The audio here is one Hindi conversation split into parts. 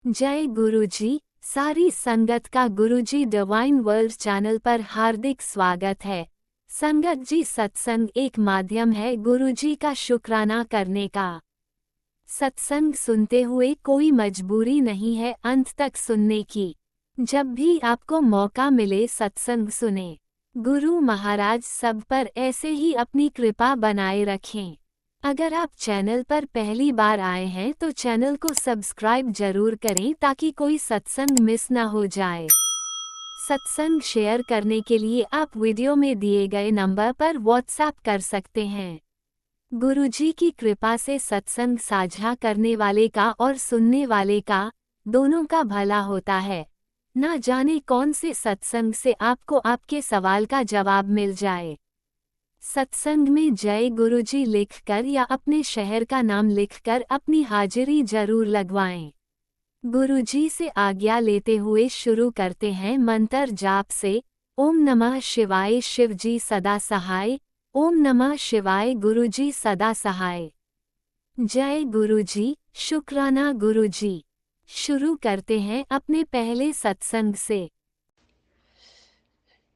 जय गुरुजी। सारी संगत का गुरुजी डिवाइन वर्ल्ड चैनल पर हार्दिक स्वागत है। संगत जी, सत्संग एक माध्यम है गुरुजी का शुक्राना करने का। सत्संग सुनते हुए कोई मजबूरी नहीं है अंत तक सुनने की। जब भी आपको मौका मिले सत्संग सुने। गुरु महाराज सब पर ऐसे ही अपनी कृपा बनाए रखें। अगर आप चैनल पर पहली बार आए हैं तो चैनल को सब्सक्राइब जरूर करें ताकि कोई सत्संग मिस ना हो जाए। सत्संग शेयर करने के लिए आप वीडियो में दिए गए नंबर पर व्हाट्सएप कर सकते हैं। गुरुजी की कृपा से सत्संग साझा करने वाले का और सुनने वाले का दोनों का भला होता है। ना जाने कौन से सत्संग से आपको आपके सवाल का जवाब मिल जाए। सत्संग में जय गुरुजी लिखकर या अपने शहर का नाम लिखकर अपनी हाजिरी जरूर लगवाएं। गुरुजी से आज्ञा लेते हुए शुरू करते हैं मंत्र जाप से। ओम नमः शिवाय शिवजी सदा सहाय। ओम नमः शिवाय गुरुजी सदा सहाय। जय गुरुजी, शुक्राना गुरुजी। शुरू करते हैं अपने पहले सत्संग से।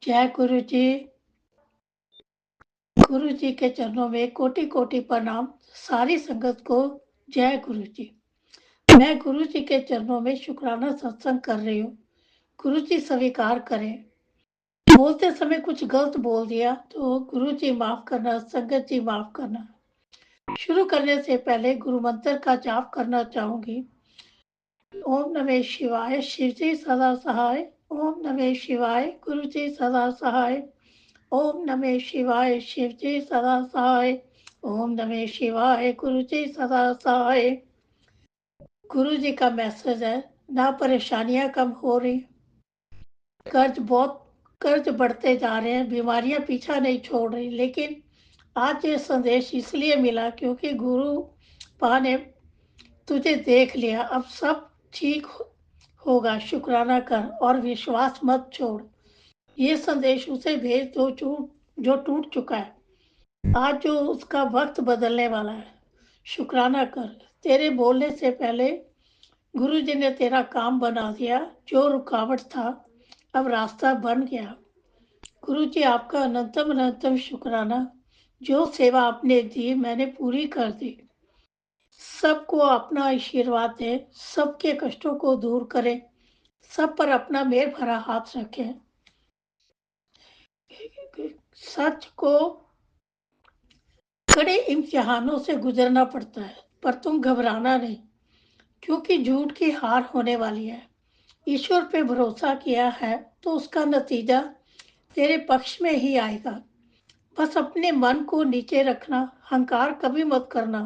जय गुरु जी। गुरु जी के चरणों में कोटि कोटि प्रणाम। सारी संगत को जय गुरु जी। मैं गुरु जी के चरणों में शुक्राना सत्संग कर रही हूँ। गुरु जी स्वीकार करें। बोलते समय कुछ गलत बोल दिया तो गुरु जी माफ करना, संगत जी माफ करना। शुरू करने से पहले गुरु मंत्र का जाप करना चाहूंगी। ओम नमः शिवाय शिव जी सदा सहाय। ओम नमः शिवाय गुरु जी सदा सहाय। ओम नमः शिवाय शिव जी सदा सहाय। ओम नमः शिवाय गुरु जी सदा सहाय। गुरु जी का मैसेज है, ना परेशानियां कम हो रही, कर्ज बढ़ते जा रहे हैं, बीमारियां पीछा नहीं छोड़ रही। लेकिन आज ये संदेश इसलिए मिला क्योंकि गुरु पा ने तुझे देख लिया। अब सब ठीक होगा, शुक्राना कर और विश्वास मत छोड़। ये संदेश उसे भेज दो जो टूट चुका है। आज जो उसका वक्त बदलने वाला है। शुक्राना कर। तेरे बोलने से पहले गुरु जी ने तेरा काम बना दिया। जो रुकावट था अब रास्ता बन गया। गुरु जी आपका अनंतम अनंतम शुक्राना। जो सेवा आपने दी मैंने पूरी कर दी। सबको अपना आशीर्वाद दे, सबके कष्टों को दूर करे, सब पर अपना मेल भरा हाथ रखे। सच को कड़े इम्तिहानों से गुजरना पड़ता है, पर तुम घबराना नहीं, क्योंकि झूठ की हार होने वाली है। ईश्वर पे भरोसा किया है तो उसका नतीजा तेरे पक्ष में ही आएगा। बस अपने मन को नीचे रखना, अहंकार कभी मत करना।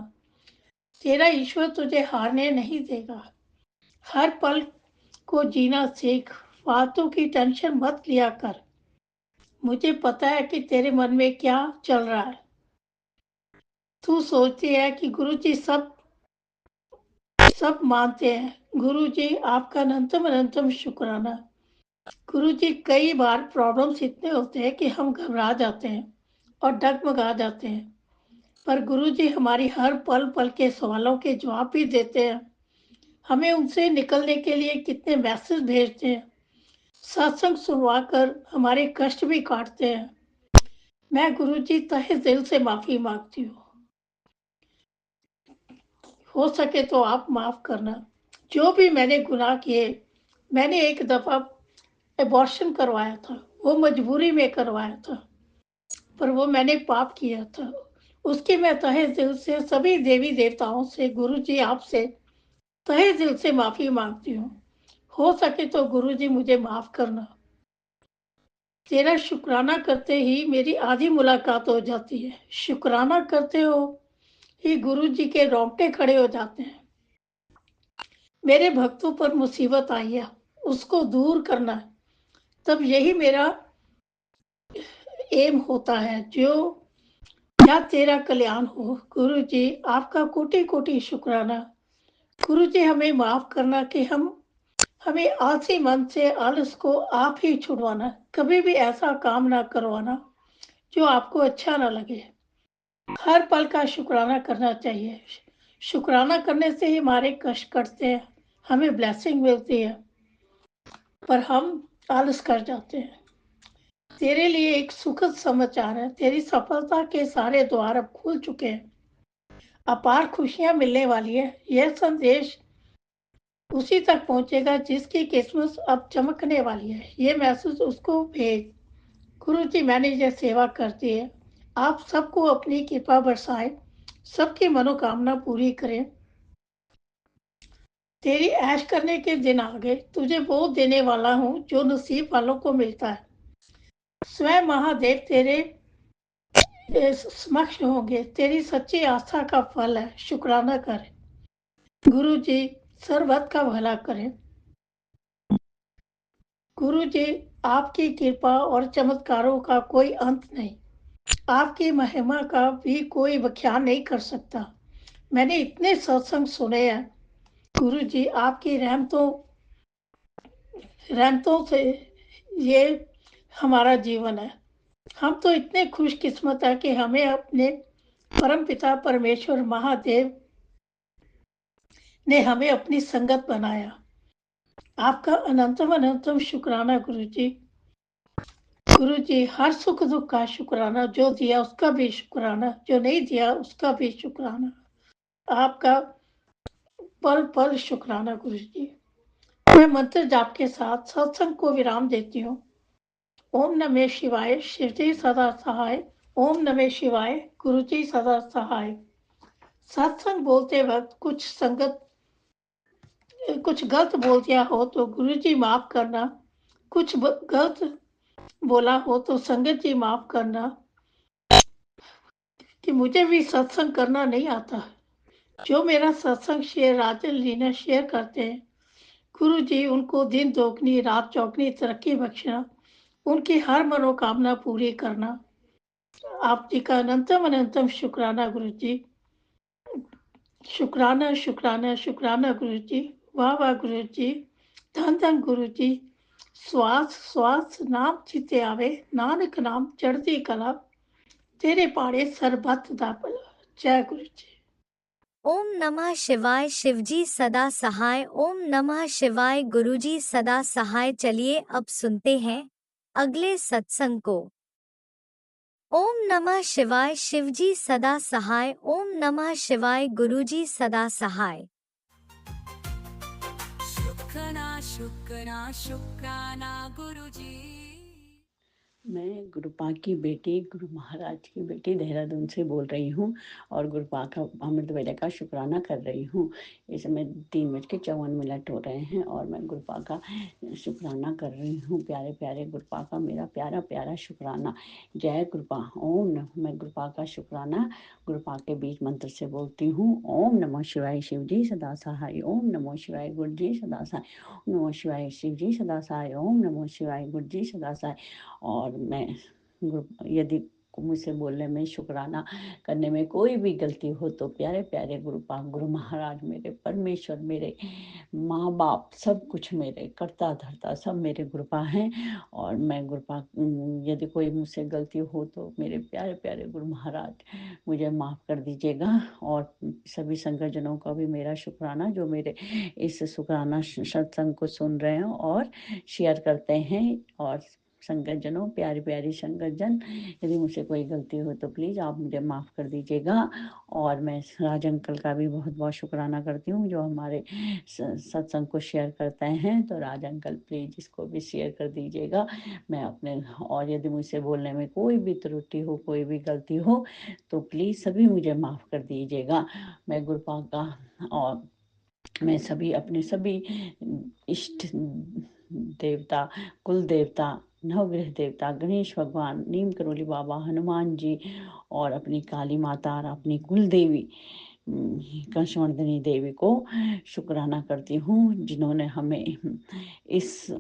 तेरा ईश्वर तुझे हारने नहीं देगा। हर पल को जीना सीख, फालतू की टेंशन मत लिया कर। मुझे पता है कि तेरे मन में क्या चल रहा है। तू सोचती है कि गुरु जी सब मानते हैं। गुरु जी आपका अनंतम अनंतम शुक्राना। गुरु जी कई बार प्रॉब्लम्स इतने होते हैं कि हम घबरा जाते हैं और डगमगा जाते हैं, पर गुरु जी हमारी हर पल पल के सवालों के जवाब भी देते हैं। हमें उनसे निकलने के लिए कितने मैसेज भेजते हैं। सत्संग सुनवा कर हमारे कष्ट भी काटते हैं। मैं गुरु जी तहे दिल से माफी मांगती हूँ। हो सके तो आप माफ करना। जो भी मैंने गुनाह किए, मैंने एक दफा एबॉर्शन करवाया था, वो मजबूरी में करवाया था, पर वो मैंने पाप किया था। उसकी मैं तहे दिल से सभी देवी देवताओं से, गुरु जी आपसे तहे दिल से माफी मांगती हूँ। हो सके तो गुरु जी मुझे माफ करना। तेरा शुक्राना करते ही मेरी आधी मुलाकात हो जाती है। शुक्राना करते हो ही गुरु जी के रोंगटे खड़े हो जाते हैं। मेरे भक्तों पर मुसीबत आई है, उसको दूर करना है, तब यही मेरा एम होता है। या तेरा कल्याण हो। गुरु जी आपका कोटि कोटि शुक्राना। गुरु जी हमें माफ करना कि हमें आलसी मन से आलस को आप ही छुड़वाना। कभी भी ऐसा काम ना करवाना जो आपको अच्छा ना लगे। हर पल का शुक्राना करना चाहिए। शुक्राना करने से ही हमारे कष्ट कटते हैं, हमें ब्लेसिंग मिलती है, पर हम आलस कर जाते हैं। तेरे लिए एक सुखद समाचार है, तेरी सफलता के सारे द्वार अब खुल चुके हैं। अपार खुशियां मिलने वाली है। यह संदेश उसी तक पहुंचेगा जिसकी किस्मत अब चमकने वाली है। ये मैसेज उसको भेज। गुरु जी, मैंने यह सेवा करती है। आप सबको अपनी कृपा बरसाए, सबकी मनोकामना पूरी करें। तेरी ऐश करने के दिन आ गए। तुझे वो देने वाला हूँ जो नसीब वालों को मिलता है। स्वयं महादेव तेरे समक्ष होंगे। तेरी सच्ची आस्था का फल है, शुक्राना कर। गुरु जी सर्वत का भला करें। गुरु जी, आपकी कृपा और चमत्कारों का कोई अंत नहीं। आपकी महिमा का भी कोई व्याख्यान नहीं कर सकता। मैंने इतने सत्संग सुने हैं। गुरु जी, आपकी रहमतों से ये हमारा जीवन है। हम तो इतने खुशकिस्मत है कि हमें अपने परम पिता परमेश्वर महादेव ने हमें अपनी संगत बनाया। आपका अनंतम अनंतम शुक्राना गुरु जी। गुरु जी, हर सुख दुख का शुक्राना। जो दिया उसका भी शुक्राना, जो नहीं दिया उसका भी शुक्राना। आपका पल पल शुक्राना गुरु जी। मैं मंत्र जाप के साथ सत्संग को विराम देती हूँ। ओम नमः शिवाय, शिवजी सदा सहाय। ओम नमः शिवाय, गुरु जी सदा सहाय। सत्संग बोलते वक्त कुछ गलत बोल दिया हो तो गुरु जी माफ करना। कुछ गलत बोला हो तो संगत जी माफ करना, कि मुझे भी सत्संग करना नहीं आता। जो मेरा सत्संग शेयर राजन लीना शेयर करते हैं, गुरु जी उनको दिन दोगुनी रात चौगनी तरक्की बख्शना, उनकी हर मनोकामना पूरी करना। आप जी का अनंतम अनंतम शुक्राना गुरु जी। शुक्राना शुक्राना शुक्राना गुरु जी। वाह वाह गुरु जी। धन धन गुरु जी। श्वास श्वास नाम चिते आवे, नानक नाम चढ़ती कला, तेरे पाड़े सरबत दा भला। जय गुरु जी। ओम नमः शिवाय, शिवजी सदा सहाय। ओम नमः शिवाय, गुरुजी सदा सहाय। चलिए अब सुनते हैं अगले सत्संग को। ओम नमः शिवाय, शिवजी सदा सहाय। ओम नमः शिवाय, गुरुजी सदा सहाय। शुक्राना शुक्राना शुक्राना गुरुजी। मैं गुरुपा की बेटी, गुरु महाराज की बेटी देहरादून से बोल रही हूँ और गुरुपा का अमृत वेले का शुक्राना कर रही हूँ। इस समय 3:54 हो रहे हैं और मैं गुरुपा का शुक्राना कर रही हूँ। प्यारे प्यारे गुरुपा का मेरा प्यारा प्यारा शुक्राना। जय गुरुपा। ओम नमः। मैं गुरुपा का शुक्राना गुरुपा के बीच मंत्र से बोलती हूँ। ओम नमः शिवाय, शिवजी सदा सहाय। ओम नमः शिवाय, गुरुजी सदा सहाय। ओम नमः शिवाय, शिवजी सदा सहाय। ओम नमः शिवाय, गुरुजी सदा सहाय। और मैं यदि मुझसे बोलने में, शुक्राना करने में कोई भी गलती हो तो प्यारे प्यारे गुरुपा, गुरु महाराज, मेरे परमेश्वर, मेरे माँ बाप, सब कुछ मेरे करता धरता सब मेरे गुरुपा हैं। और मैं गुरुपा, यदि कोई मुझसे गलती हो तो मेरे प्यारे प्यारे गुरु महाराज मुझे माफ़ कर दीजिएगा। और सभी संगतजनों का भी मेरा शुक्राना, जो मेरे इस शुक्राना सत्संग को सुन रहे हैं और शेयर करते हैं। और संगतजनों, प्यारी प्यारी संगतजन, यदि मुझसे कोई गलती हो तो प्लीज़ आप मुझे माफ़ कर दीजिएगा। और मैं राज अंकल का भी बहुत बहुत शुक्राना करती हूँ, जो हमारे सत्संग को शेयर करते हैं। तो राज अंकल प्लीज़ इसको भी शेयर कर दीजिएगा। मैं अपने, और यदि मुझसे बोलने में कोई भी त्रुटि हो, कोई भी गलती हो तो प्लीज़ सभी मुझे माफ़ कर दीजिएगा। मैं गुरुपा का, और मैं सभी अपने सभी इष्ट देवता, कुल देवता, नवग्रह देवता, गणेश भगवान, नीम करोली बाबा, हनुमान जी, और अपनी काली माता और अपनी कुल देवी कंसवर्धनी देवी को शुक्राना करती हूँ, जिन्होंने हमें इस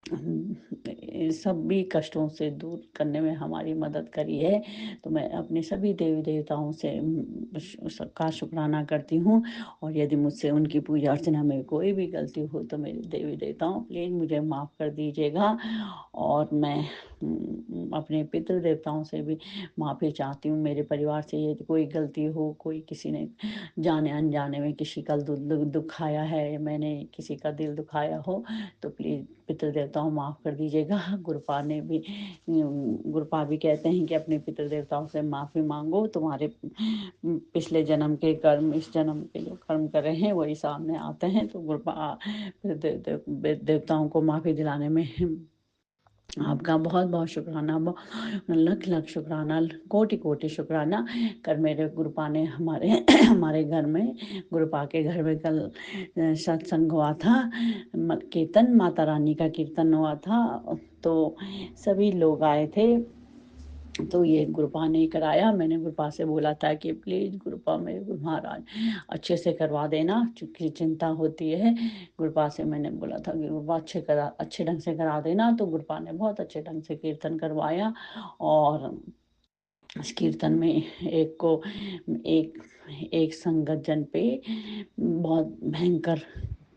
सभी कष्टों से दूर करने में हमारी मदद करी है। तो मैं अपने सभी देवी देवताओं से का शुक्राना करती हूँ, और यदि मुझसे उनकी पूजा अर्चना में कोई भी गलती हो तो मेरे देवी देवताओं प्लीज़ मुझे माफ़ कर दीजिएगा। और मैं अपने पितृ देवताओं से भी माफ़ी चाहती हूँ। मेरे परिवार से यदि कोई गलती हो, कोई किसी ने जाने अनजाने में किसी का दुखाया है, मैंने किसी का दिल दुखाया हो, तो प्लीज़ पितृ देवताओं माफ़ कर दीजिएगा। गुरुपा भी कहते हैं कि अपने पितृ देवताओं से माफ़ी मांगो, तुम्हारे पिछले जन्म के कर्म इस जन्म के जो कर्म कर रहे हैं वही सामने आते हैं। तो गुरुपा देवताओं को माफ़ी दिलाने में आपका बहुत बहुत शुक्राना, लख लख शुक्राना, कोटि कोटि शुक्राना। कर मेरे गुरुपा ने हमारे हमारे घर में, गुरुपा के घर में कल सत्संग हुआ था, कीर्तन, माता रानी का कीर्तन हुआ था। तो सभी लोग आए थे। तो ये गुरुपा ने कराया। मैंने गुरुपा से बोला था कि प्लीज़ गुरुपा मेरे गुरु महाराज अच्छे से करवा देना, क्योंकि चिंता होती है। गुरुपा से मैंने बोला था कि गुरुपा अच्छे ढंग से करा देना। तो गुरुपा ने बहुत अच्छे ढंग से कीर्तन करवाया। और इस कीर्तन में एक एक संगत जन पे बहुत भयंकर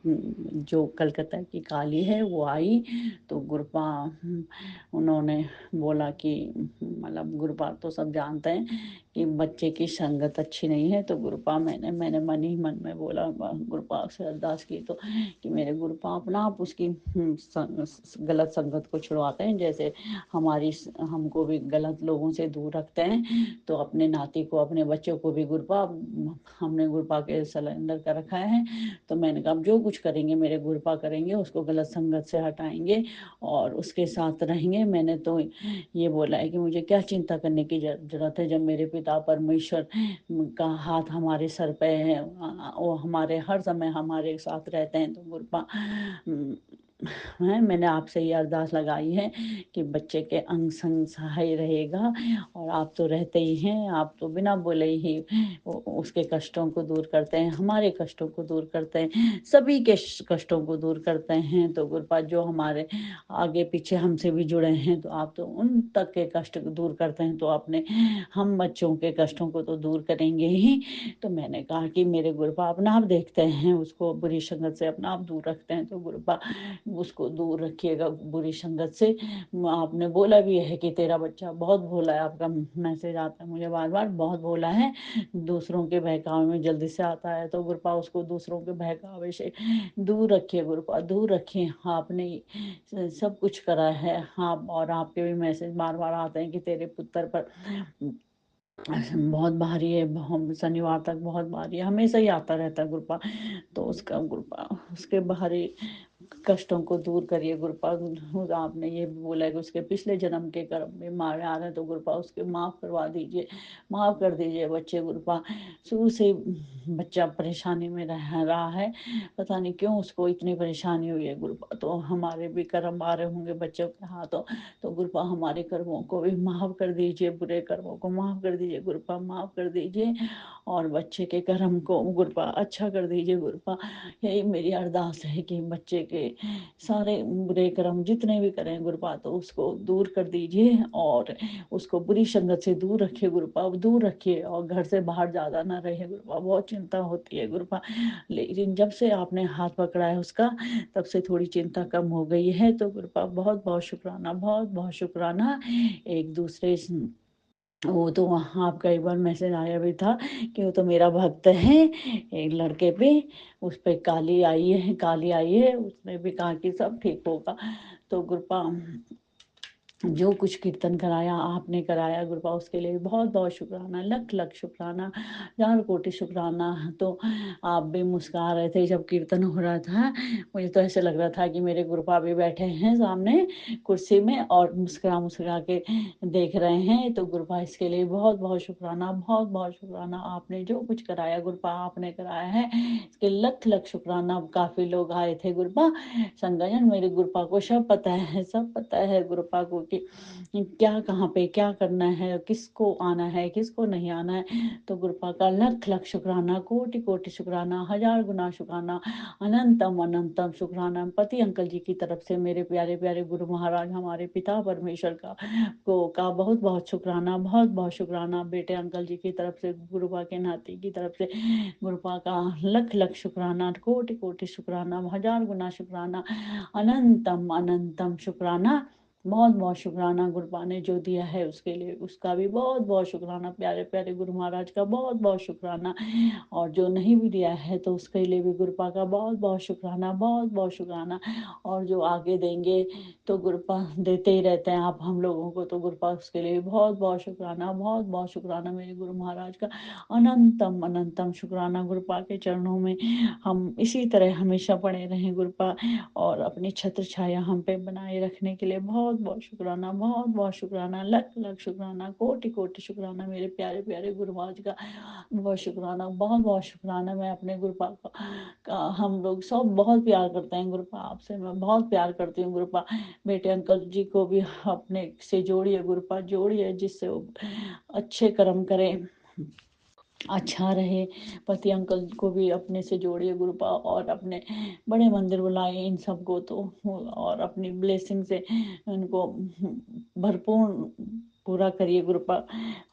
जो कलकत्ता की काली है वो आई। तो गुरुपा उन्होंने बोला कि मतलब गुरुपा तो सब जानते हैं कि बच्चे की संगत अच्छी नहीं है। तो गुरुपा मैंने मन ही मन में बोला, गुरुपा से अरदास की तो कि मेरे गुरुपा अपना आप उसकी गलत संगत को छुड़वाते हैं, जैसे हमको भी गलत लोगों से दूर रखते हैं। तो अपने नाती को, अपने बच्चों को भी गुरुपा, हमने गुरुपा के सिलेंडर कर रखा है। तो मैंने कहा जो कुछ करेंगे मेरे गुरुपा करेंगे, उसको गलत संगत से हटाएंगे और उसके साथ रहेंगे। मैंने तो ये बोला है कि मुझे क्या चिंता करने की जरूरत है, जब मेरे पिता परमेश्वर का हाथ हमारे सर पे है, वो हमारे हर समय हमारे साथ रहते हैं। तो गुरुपा है, मैंने आपसे ये अरदास लगाई है कि बच्चे के अंग संग सहाय रहेगा। और आप तो रहते ही हैं, आप तो बिना बोले ही उसके कष्टों को दूर करते हैं, हमारे कष्टों को दूर करते हैं, सभी के कष्टों को दूर करते हैं। तो गुरुपा जो हमारे आगे पीछे हमसे भी जुड़े हैं, तो आप तो उन तक के कष्ट दूर करते हैं, तो अपने हम बच्चों के कष्टों को तो दूर करेंगे ही। तो मैंने कहा कि मेरे गुरुपा अपना आप देखते हैं, उसको बुरी संगत से अपना आप दूर रखते हैं। तो गुरुपा उसको दूर रखिएगा बुरी संगत से। आपने बोला भी है कि तेरा बच्चा बहुत भोला है, आपका मैसेज आता है मुझे बार बार, बहुत भोला है, दूसरों के बहकावे में जल्दी से आता है। तो गुरुपा उसको दूसरों के बहकावे से दूर रखिए, गुरुपा दूर रखिए। आपने सब कुछ करा है। हाँ, और आपके भी मैसेज बार बार आते हैं कि तेरे पुत्र पर बहुत भारी है, शनिवार तक बहुत भारी है, हमेशा ही आता रहता है गुरुपा। तो उसका गुरुपा उसके बाहरी कष्टों को दूर करिए गुरुपा। आपने ये भी बोला है कि उसके पिछले जन्म के कर्म में मारे आ रहे हैं, तो गुरुपा उसके माफ़ करवा दीजिए, माफ़ कर दीजिए बच्चे। गुरुपा शुरू से बच्चा परेशानी में रह रहा है, पता नहीं क्यों उसको इतनी परेशानी हुई है गुरुपा। तो हमारे भी कर्म आ रहे होंगे बच्चों के हाथों, तो गुरुपा हमारे कर्मों को भी माफ़ कर दीजिए, बुरे कर्मों को माफ़ कर दीजिए गुरुपा, माफ़ कर दीजिए। और बच्चे के कर्म को गुरुपा अच्छा कर दीजिए गुरुपा। यही मेरी अरदास है कि बच्चे के सारे बुरे कर्म जितने भी करें गुरुपा, तो उसको दूर कर दीजिए और उसको बुरी संगत से दूर रखिए गुरुपा, दूर रखिए। और घर से बाहर ज़्यादा ना रहे गुरुपा, बहुत चिंता होती है गुरुपा। लेकिन जब से आपने हाथ पकड़ा है उसका, तब से थोड़ी चिंता कम हो गई है। तो गुरुपा बहुत बहुत शुक्राना, बहुत बहुत शुक्राना। एक दूसरे वो तो वहाँ आपका एक बार मैसेज आया भी था कि वो तो मेरा भक्त है, एक लड़के पे, उस पे काली आई है, काली आई है, उसने भी कहा कि सब ठीक होगा। तो गुरुपा जो कुछ कीर्तन कराया आपने कराया गुरुपा, उसके लिए बहुत बहुत शुक्राना, लख लख शुक्राना, हजार कोटि शुक्राना। तो आप भी मुस्कुरा रहे थे जब कीर्तन हो रहा था, मुझे तो ऐसे लग रहा था कि मेरे गुरुपा भी बैठे हैं सामने कुर्सी में और मुस्कुरा मुस्कुरा के देख रहे हैं। तो गुरुपा इसके लिए बहुत बहुत शुक्राना, बहुत बहुत शुक्राना। आपने जो कुछ कराया गुरुपा आपने कराया है, इसके लख लख शुक्राना। काफ़ी लोग आए थे गुरुपा, संगजन, मेरे गुरुपा को सब पता है, सब पता है गुरुपा को कि क्या कहाँ पे क्या करना है, किसको आना है, किसको नहीं आना है। तो गुरुपा का लख लख शुक्राना, कोटि कोटि शुक्राना, हजार गुना शुक्राना, अनंतम अनंतम शुक्राना। पति अंकल जी की तरफ से मेरे प्यारे प्यारे गुरु महाराज हमारे पिता परमेश्वर का बहुत बहुत शुक्राना, बहुत बहुत शुक्राना। बेटे अंकल जी की तरफ से, गुरुपा के नाती की तरफ से गुरुपा का लख लख शुक्राना, कोटि कोटि शुक्राना, हजार गुना शुक्राना, अनंतम अनंतम शुक्राना। बहुत बहुत शुक्राना गुरुपा ने जो दिया है उसके लिए, उसका भी बहुत बहुत शुक्राना। प्यारे प्यारे गुरु महाराज का बहुत बहुत शुक्राना, और जो नहीं भी दिया है तो उसके लिए भी गुरुपा का बहुत बहुत शुक्राना, बहुत बहुत शुक्राना। और जो आगे देंगे तो गुरुपा देते ही रहते हैं आप हम लोगों को, तो गुरुपा उसके लिए बहुत बहुत शुक्राना, बहुत बहुत शुक्राना मेरे गुरु महाराज का। अनंतम अनंतम शुक्राना। गुरुपा के चरणों में हम इसी तरह हमेशा पड़े रहें गुरुपा, और अपनी छत्र छाया हम पे बनाए रखने के लिए बहुत बहुत शुक्राना, बहुत बहुत शुक्राना, लख लख शुक्राना, कोटि कोटि शुक्राना मेरे प्यारे प्यारे गुरु महाराज का। बहुत शुक्राना, बहुत बहुत शुक्राना। मैं अपने गुरुपा का हम लोग सब बहुत प्यार करते हैं गुरुपा, आपसे मैं बहुत प्यार करती हूँ गुरुपा। बेटे अंकल जी को भी अपने से जोड़िए गुरुपा, जोड़िए, जिससे वो अच्छे कर्म करें, अच्छा रहे। पति अंकल को भी अपने से जोड़िए गुरुपा, और अपने बड़े मंदिर बुलाए इन सबको तो, और अपनी ब्लेसिंग से उनको भरपूर पूरा करिए गुरुपा।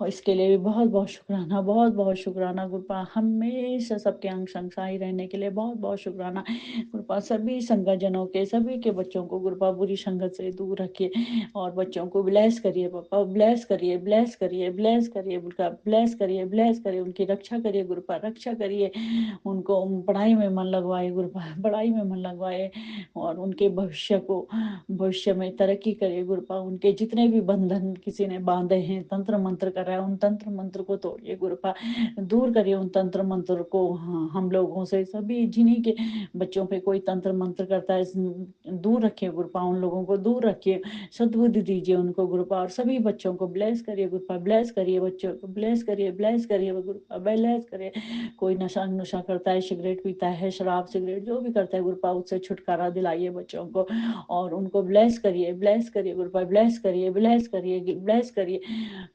और इसके लिए भी बहुत बहुत शुक्राना, बहुत बहुत शुक्राना गुरुपा। हमेशा सबके अंग संगसाई रहने के लिए बहुत बहुत शुक्राना गुरुपा। सभी संगतजनों के, सभी के बच्चों को गुरुपा बुरी संगत से दूर रखिए, और बच्चों को ब्लेस करिए पापा, ब्लेस करिए, ब्लेस करिए, ब्लेस करिए, उनका ब्लेस करिए, ब्लेस करिए, उनकी रक्षा करिए गुरुपा, रक्षा करिए। उनको पढ़ाई में मन लगवाए गुरुपा, पढ़ाई में मन लगवाए, और उनके भविष्य में तरक्की करिए गुरुपा। उनके जितने भी बंधन किसी ने बांधे हैं, तंत्र मंत्र कर रहा है, उन तंत्र मंत्र को तोड़िए गुरुपा, दूर करिए उन तंत्र मंत्र को। हम लोगों से, सभी जिन्हीं के बच्चों पे कोई तंत्र मंत्र करता है, दूर रखिए गुरुपा, उन लोगों को दूर रखिए, सद्बुद्धि दीजिए उनको गुरुपा। और सभी बच्चों को ब्लेस करिए गुरुपा, ब्लेस करिए, बच्चों को ब्लेस करिए, ब्लेस करिए गुरुपा, ब्लेस करिए। कोई नशा करता है, सिगरेट पीता है, शराब सिगरेट जो भी करता है गुरुपा, उससे छुटकारा दिलाइए बच्चों को, और उनको ब्लेस करिए, ब्लेस करिए गुरुपा, ब्लेस करिए, ब्लेस करिए, ब्लेस करिए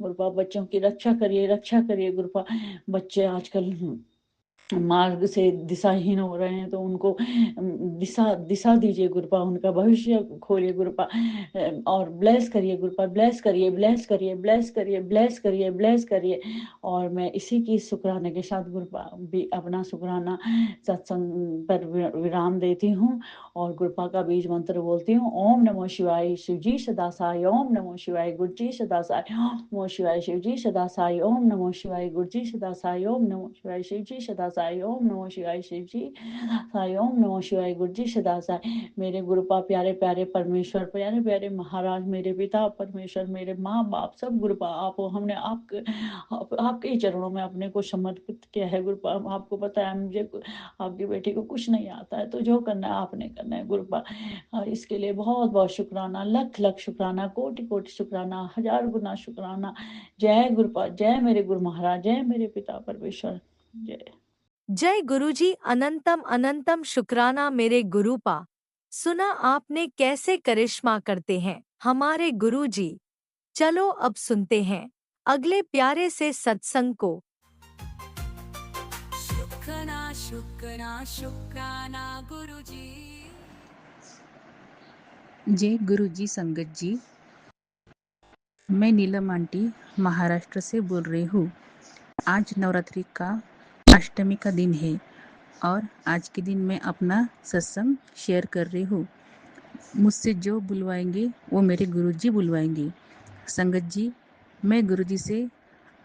गुरुपा। बच्चों की रक्षा करिए, रक्षा करिए गुरुपा। बच्चे आजकल मार्ग से दिशाहीन हो रहे हैं, तो उनको दिशा दीजिए गुरुपा, उनका भविष्य खोलिए गुरुपा, और ब्लेस करिए गुरुपा, ब्लेस करिए, ब्लेस करिए, ब्लेस करिए, ब्लेस करिए, ब्लेस करिए। और मैं इसी की शुक्राने के साथ गुरुपा भी अपना शुक्राना सत्संग पर विराम देती हूँ, और गुरुपा का बीज मंत्र बोलती हूँ। ओम नमो शिवाय शिवजी सदासाय, ओम नमो शिवाय गुरुजी सदासाय, ओम नमो शिवाय शिवजी सदासाय, ओम नमो शिवाय गुरुजी सदासाय, ओम नमो शिवाय शिवजी सदासाय, ओम नमो शिवाय शिवजी साई, ओम नमो शिवाय गुरुजी सदासाय। मेरे गुरुपा प्यारे प्यारे परमेश्वर, प्यारे प्यारे महाराज, मेरे पिता परमेश्वर, मेरे माँ बाप सब गुरुपा, हमने आपके ही चरणों में अपने को समर्पित किया है गुरुपा। आपको पता है मुझे आपकी बेटी को कुछ नहीं आता है, तो जो करना है आपने करना है गुरुपा। और इसके लिए बहुत बहुत शुक्राना, लख लख शुक्राना, कोटि कोटि शुक्राना, हजार गुना शुक्राना। जय गुरुपा, जय मेरे गुरु महाराज, जय मेरे पिता परमेश्वर, जय। जय गुरुजी, अनंतम अनंतम शुक्राना मेरे गुरुपा। सुना आपने कैसे करिश्मा करते हैं हमारे गुरुजी। चलो अब सुनते हैं अगले प्यारे से सत्संग को। शुक्राना शुक्राना शुक्राना गुरुजी। जय गुरुजी संगत जी। मैं नीलम आंटी महाराष्ट्र से बोल रही हूँ। आज नवरात्रि का अष्टमी का दिन है, और आज के दिन मैं अपना सत्संग शेयर कर रही हूँ। मुझसे जो बुलवाएंगे वो मेरे गुरुजी बुलवाएंगे। संगत जी, मैं गुरुजी से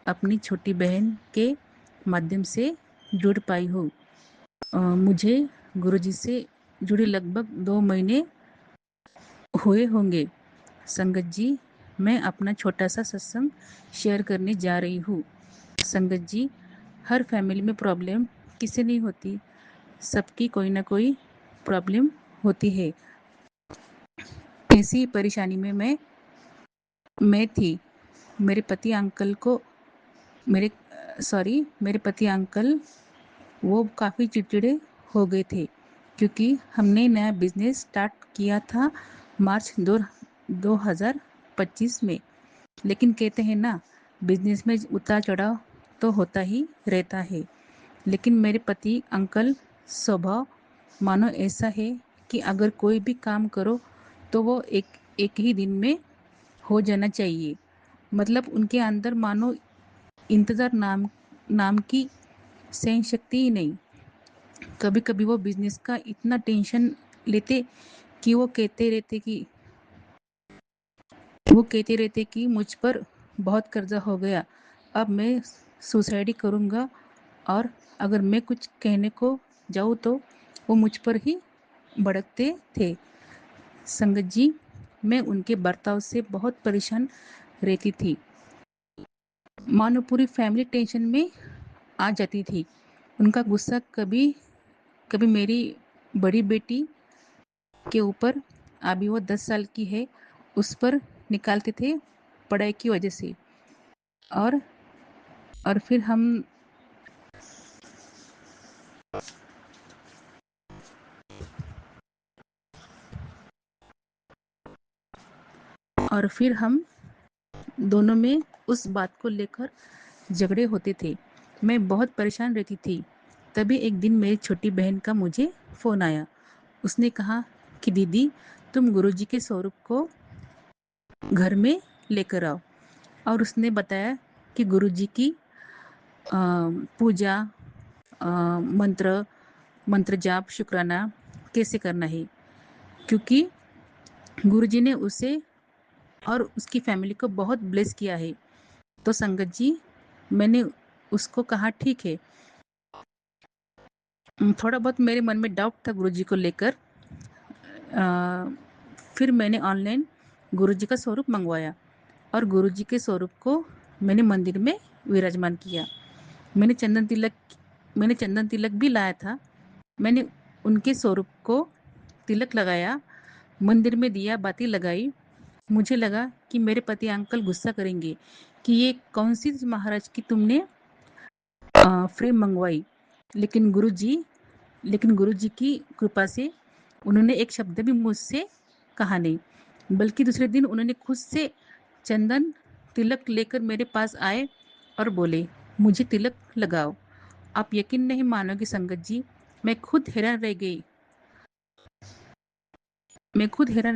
अपनी छोटी बहन के माध्यम से जुड़ पाई हूँ। मुझे गुरुजी से जुड़े लगभग 2 महीने हुए होंगे। संगत जी, मैं अपना छोटा सा सत्संग शेयर करने जा रही हूँ। संगत जी, हर फैमिली में प्रॉब्लम किसी नहीं होती, सबकी कोई ना कोई प्रॉब्लम होती है। ऐसी परेशानी में मैं थी। मेरे पति अंकल वो काफ़ी चिड़चिड़े हो गए थे, क्योंकि हमने नया बिजनेस स्टार्ट किया था मार्च 2023 2025 में। लेकिन कहते हैं ना, बिजनेस में उतार चढ़ाव तो होता ही रहता है। लेकिन मेरे पति अंकल स्वभाव मानो ऐसा है कि अगर कोई भी काम करो तो वो एक ही दिन में हो जाना चाहिए। मतलब उनके अंदर मानो इंतज़ार नाम की सहन शक्ति ही नहीं। कभी कभी वो बिजनेस का इतना टेंशन लेते कि वो कहते रहते कि मुझ पर बहुत कर्जा हो गया, अब मैं सुसाइड करूँगा। और अगर मैं कुछ कहने को जाऊँ तो वो मुझ पर ही भड़कते थे। संगत जी, मैं उनके बर्ताव से बहुत परेशान रहती थी। मानो पूरी फैमिली टेंशन में आ जाती थी। उनका गुस्सा कभी कभी मेरी बड़ी बेटी के ऊपर, अभी वो 10 साल की है, उस पर निकालते थे पढ़ाई की वजह से। और और फिर हम दोनों में उस बात को लेकर झगड़े होते थे। मैं बहुत परेशान रहती थी। तभी एक दिन मेरी छोटी बहन का मुझे फ़ोन आया। उसने कहा कि दीदी, तुम गुरुजी के स्वरूप को घर में लेकर आओ। और उसने बताया कि गुरुजी की पूजा, मंत्र जाप, शुक्राना कैसे करना है, क्योंकि गुरुजी ने उसे और उसकी फैमिली को बहुत ब्लेस किया है। तो संगत जी, मैंने उसको कहा ठीक है। थोड़ा बहुत मेरे मन में डाउट था गुरुजी को लेकर। फिर मैंने ऑनलाइन गुरुजी का स्वरूप मंगवाया और गुरुजी के स्वरूप को मैंने मंदिर में विराजमान किया। मैंने चंदन तिलक भी लाया था। मैंने उनके स्वरूप को तिलक लगाया, मंदिर में दिया बाती लगाई। मुझे लगा कि मेरे पति अंकल गुस्सा करेंगे कि ये कौन सी महाराज की तुमने फ्रेम मंगवाई। लेकिन गुरुजी की कृपा से उन्होंने एक शब्द भी मुझसे कहा नहीं, बल्कि दूसरे दिन उन्होंने खुद से चंदन तिलक लेकर मेरे पास आए और बोले, मुझे तिलक लगाओ। आप यकीन नहीं मानोगे संगत जी, मैं खुद हैरान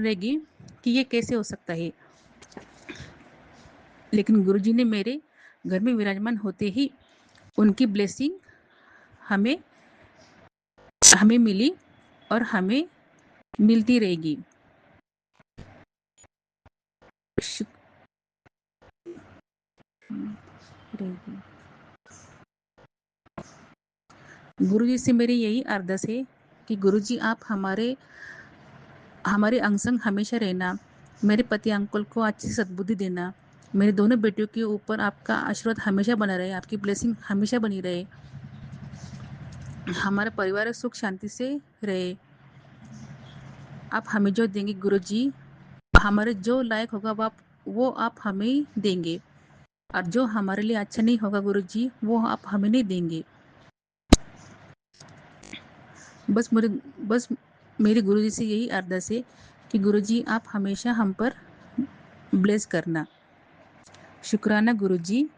रह गई कि ये कैसे हो सकता है। लेकिन गुरुजी ने मेरे घर में विराजमान होते ही उनकी ब्लेसिंग हमें मिली और हमें मिलती रहेगी। गुरुजी से मेरी यही अरदास है कि गुरुजी आप हमारे अंग संग हमेशा रहना। मेरे पति अंकल को अच्छी सद्बुद्धि देना। मेरे दोनों बेटियों के ऊपर आपका आशीर्वाद हमेशा बना रहे, आपकी ब्लेसिंग हमेशा बनी रहे। हमारा परिवार सुख शांति से रहे। आप हमें जो देंगे गुरुजी, हमारे जो लायक होगा वो आप हमें देंगे, और जो हमारे लिए अच्छा नहीं होगा गुरुजी, वो आप हमें नहीं देंगे। बस मेरे गुरुजी से यही अरदास है कि गुरुजी आप हमेशा हम पर ब्लेस करना। शुक्राना गुरुजी,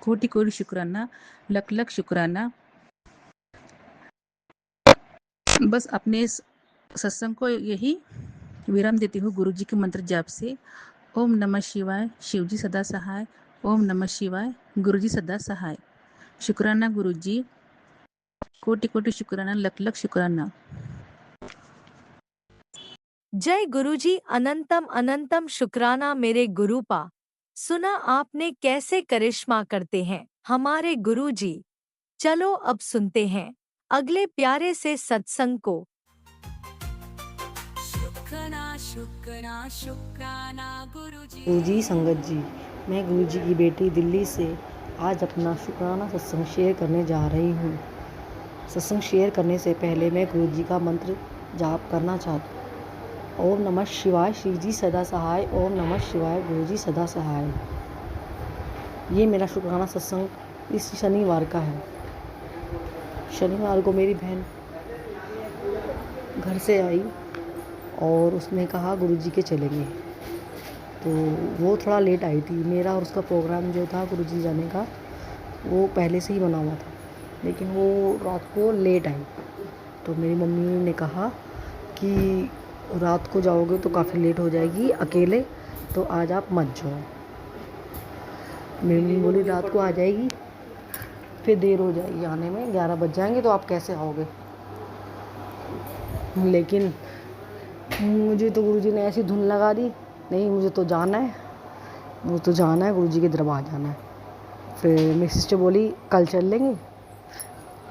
कोटि कोटि शुक्राना, लख लख शुक्राना। बस अपने इस सत्संग को यही विराम देती हूँ गुरुजी के मंत्र जाप से। ओम नमः शिवाय, शिवजी सदा सहाय। ओम नमः शिवाय, गुरुजी सदा सहाय। शुक्राना गुरुजी, कोटि कोटि शुक्राना, लख लख शुक्राना। जय गुरुजी, अनंतम अनंतम शुक्राना मेरे गुरुपा। सुना आपने कैसे करिश्मा करते हैं हमारे गुरुजी। चलो अब सुनते हैं अगले प्यारे से सत्संग को। शुक्राना गुरुजी। गुरुजी संगत जी, मैं गुरुजी की बेटी दिल्ली से आज अपना शुक्राना सत्संग शेयर करने जा रही हूँ। सत्संग शेयर करने से पहले मैं गुरुजी का मंत्र जाप करना चाहती हूँ। ओम नमः शिवाय, शिवजी सदा सहाय। ओम नमः शिवाय, गुरुजी सदा सहाय। ये मेरा शुक्राना सत्संग इस शनिवार का है। शनिवार को मेरी बहन घर से आई और उसने कहा गुरुजी के चलेंगे। तो वो थोड़ा लेट आई थी। मेरा और उसका प्रोग्राम जो था गुरुजी जाने का वो पहले से ही बना हुआ था, लेकिन वो रात को लेट आई। तो मेरी मम्मी ने कहा कि रात को जाओगे तो काफ़ी लेट हो जाएगी अकेले, तो आज आप मत जाओ। मेरी मम्मी बोली रात को आ जाएगी, फिर देर हो जाएगी आने में, 11 बज जाएंगे, तो आप कैसे आओगे। लेकिन मुझे तो गुरुजी ने ऐसी धुन लगा दी, नहीं मुझे तो जाना है, मुझे तो जाना है, गुरुजी के दरबार जाना है। फिर मेरी सिस्टर बोली कल चल लेंगे,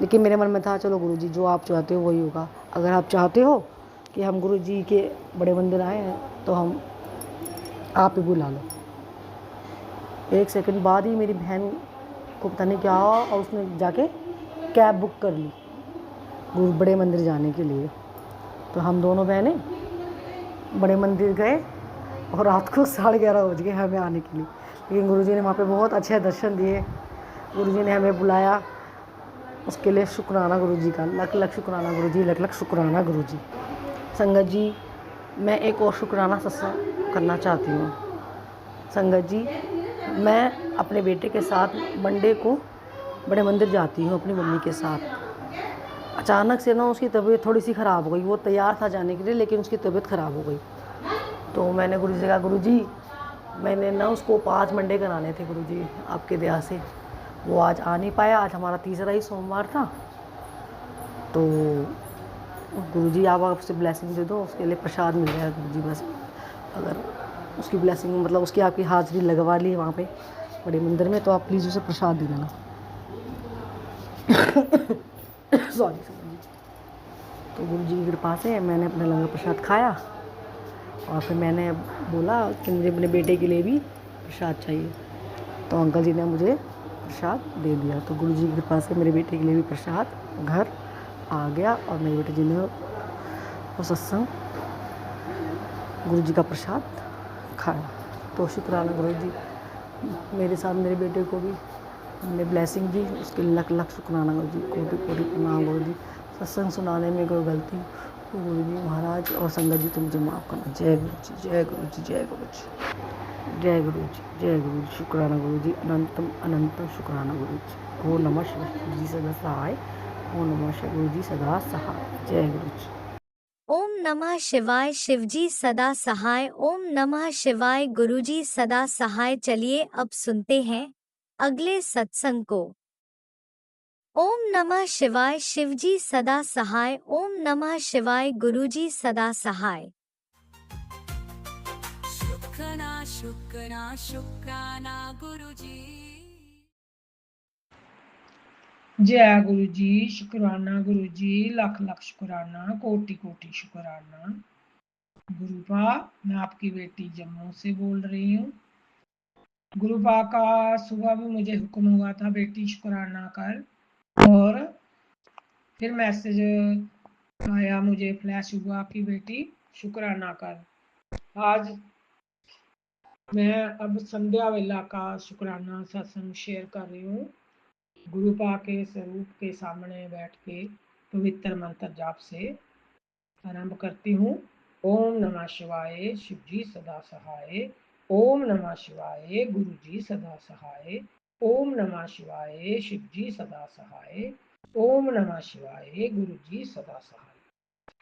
लेकिन मेरे मन में था चलो गुरुजी जो आप चाहते हो वही होगा। अगर आप चाहते हो कि हम गुरुजी के बड़े मंदिर आए हैं तो हम आप ही बुला लो। 1 सेकंड बाद ही मेरी बहन को पता नहीं क्या हुआ और उसने जाके कैब बुक कर ली गुरु बड़े मंदिर जाने के लिए। तो हम दोनों बहनें बड़े मंदिर गए और रात को 11:30 बज गए हमें आने के लिए। लेकिन गुरुजी ने वहाँ पे बहुत अच्छे दर्शन दिए, गुरुजी ने हमें बुलाया, उसके लिए शुक्राना गुरुजी का, लख लख शुक्राना गुरुजी, लख लख शुक्राना गुरुजी। संगत जी, मैं एक और शुक्राना सत्संग करना चाहती हूँ। संगत जी, मैं अपने बेटे के साथ मंडे को बड़े मंदिर जाती हूँ अपनी मम्मी के साथ। अचानक से ना उसकी तबीयत थोड़ी सी ख़राब हो गई। वो तैयार था जाने के लिए, लेकिन उसकी तबीयत ख़राब हो गई। तो मैंने गुरुजी से कहा गुरुजी मैंने ना उसको 5 मंडे कराने थे गुरुजी, आपके दया से वो आज आ नहीं पाया। आज हमारा तीसरा ही सोमवार था। तो गुरुजी आप आपसे ब्लेसिंग दे दो, उसके लिए प्रसाद मिल जाएगा गुरुजी। बस अगर उसकी ब्लेसिंग मतलब उसकी आपकी हाज़िरी लगवा ली वहाँ पे बड़े मंदिर में, तो आप प्लीज़ उसे प्रसाद दे देना। सॉरी। तो गुरुजी की कृपा से मैंने अपना लंगर प्रसाद खाया और फिर मैंने बोला कि मुझे अपने बेटे के लिए भी प्रसाद चाहिए। तो अंकल जी ने मुझे प्रसाद दे दिया। तो गुरुजी की कृपा से मेरे बेटे के लिए भी प्रसाद घर आ गया और मेरे बेटे जी ने वो सत्संग गुरुजी का प्रसाद खाया। तो शुक्राना गुरुजी, मेरे साथ मेरे बेटे को भी हमने ब्लेसिंग दी, उसके लख लख शुक्राना गुरुजी, कोटि कोटि प्रणाम गुरुजी। सत्संग सुनाने में कोई गलती तो गुरुजी महाराज और संगत जी तो मुझे माफ़ करना। जय गुरु जी, जय गुरु जी, जय गुरु जी, जय गुरु जी, जय गुरु जी। शुक्राना गुरु जी, अनंतम अनंतम शुक्राना गुरु जी। ओम नमः शिवाय, गुरु जी सदा सहाय। ओम नमः शिवाय, गुरु जी सदा सहाय। जय गुरु जी। ओम नमः शिवाय, शिवजी सदा सहाय। ओम नमः शिवाय, गुरुजी सदा सहाय। चलिए अब सुनते हैं अगले सत्संग को। ओम नमः शिवाय, शिवजी सदा सहाय। ओम नमः शिवाय, गुरुजी सदा सहाय। शुक्राना शुक्राना शुक्राना गुरुजी। जय गुरु जी, शुक्राना गुरु जी, लख लख शुक्राना, कोटि कोटि शुक्राना। गुरुपा, मैं आपकी बेटी जम्मू से बोल रही हूँ। गुरुपा का सुबह भी मुझे हुक्म हुआ था बेटी शुक्राना कर, और फिर मैसेज आया मुझे, फ्लैश हुआ कि बेटी शुक्राना कर। आज मैं अब संध्या वेला का शुक्राना सत्संग शेयर कर रही हूँ। गुरुपा के स्वरूप के सामने बैठ के पवित्र मंत्र जाप से आरंभ करती हूँ। ओम नमः शिवाय, शिव जी सदा सहाय। ओम नमः शिवाय, गुरु जी सदा सहाय। ओम नमः शिवाय, शिव जी सदा सहाय। ओम नमः शिवाय, गुरु जी सदा सहाय।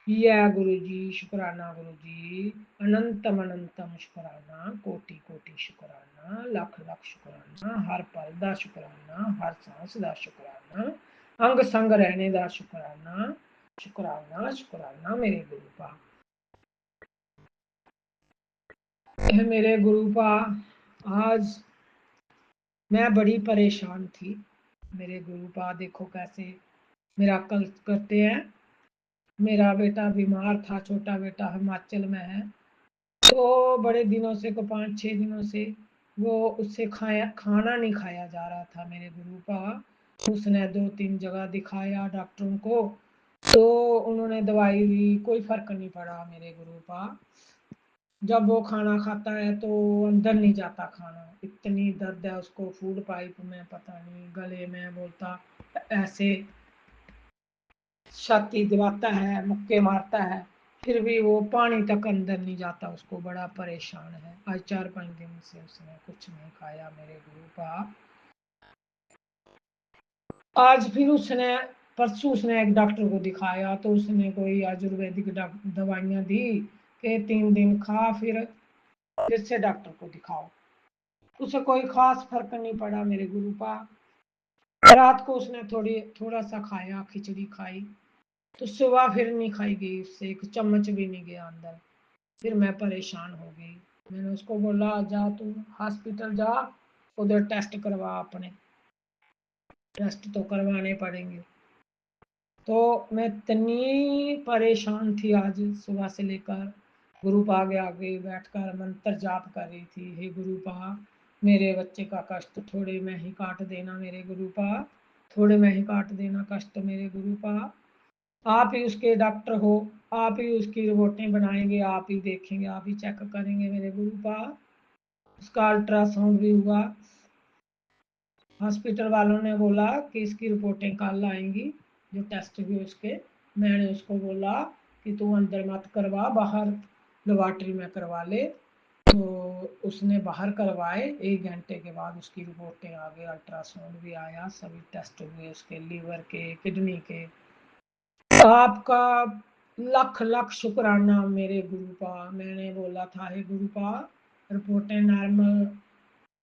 या गुरु जी, शुक्राना गुरु जी, अनंतम अनंतम शुक्राना, कोटि कोटि शुक्राना, लख लख शुक्राना, हर पल दा शुक्राना, हर सांस दा शुक्राना, अंग संग रहने दा शुक्राना। शुक्राना शुक्राना मेरे गुरुपा। मेरे गुरुपा, आज मैं बड़ी परेशान थी। मेरे गुरुपा देखो कैसे मेरा कल करते हैं। मेरा बेटा बीमार था, छोटा बेटा हिमाचल में है, तो बड़े दिनों से, को 5-6 दिनों से वो उससे खाना नहीं खाया जा रहा था मेरे गुरुपा। उसने 2-3 जगह दिखाया डॉक्टरों को, तो उन्होंने दवाई ली, कोई फर्क नहीं पड़ा मेरे गुरुपा। जब वो खाना खाता है तो अंदर नहीं जाता खाना, इतनी दर्द है उसको फूड पाइप में, पता नहीं गले में, बोलता ऐसे छाती दबाता है, मुक्के मारता है, फिर भी वो पानी तक अंदर नहीं जाता, उसको बड़ा परेशान है। आज 4-5 दिन से उसने कुछ नहीं खाया मेरे गुरु पाप। आज फिर उसने परसों उसने एक डॉक्टर को दिखाया, तो उसने कोई आयुर्वेदिक दवाइयाँ दी कि 3 दिन खा, फिर से डॉक्टर को दिखाओ। उसे कोई खास फर्क नहीं पड़ा मेरे गुरु पाप। रात को उसने थोड़ा सा खाया, खिचड़ी खाई, तो सुबह फिर नहीं खाई गई, उससे एक चम्मच भी नहीं गया अंदर। फिर मैं परेशान हो गई। मैंने उसको बोला, जा तू हॉस्पिटल जा, उधर टेस्ट करवा, अपने टेस्ट तो करवाने पड़ेंगे। तो मैं इतनी परेशान थी, आज सुबह से लेकर गुरु पा के आगे बैठकर मंत्र जाप कर रही थी। हे गुरु पा, मेरे बच्चे का कष्ट थोड़े में ही काट देना मेरे गुरु पा, थोड़े में ही काट देना कष्ट मेरे गुरु पा। आप ही उसके डॉक्टर हो, आप ही उसकी रिपोर्टें बनाएंगे, आप ही देखेंगे, आप ही चेक करेंगे मेरे गुरु पा। उसका अल्ट्रासाउंड भी हुआ, हॉस्पिटल वालों ने बोला कि इसकी रिपोर्टें कल आएंगी, जो टेस्ट हुए उसके। मैंने उसको बोला कि तू अंदर मत करवा, बाहर लेबॉर्ट्री में करवा ले। तो उसने बाहर करवाए, 1 घंटे के बाद उसकी रिपोर्टें आ गई, अल्ट्रासाउंड भी आया, सभी टेस्ट हुए उसके, लीवर के, किडनी के। आपका लख लख शुक्राना मेरे गुरुपा। मैंने बोला था, हे गुरुपा, रिपोर्टें नॉर्मल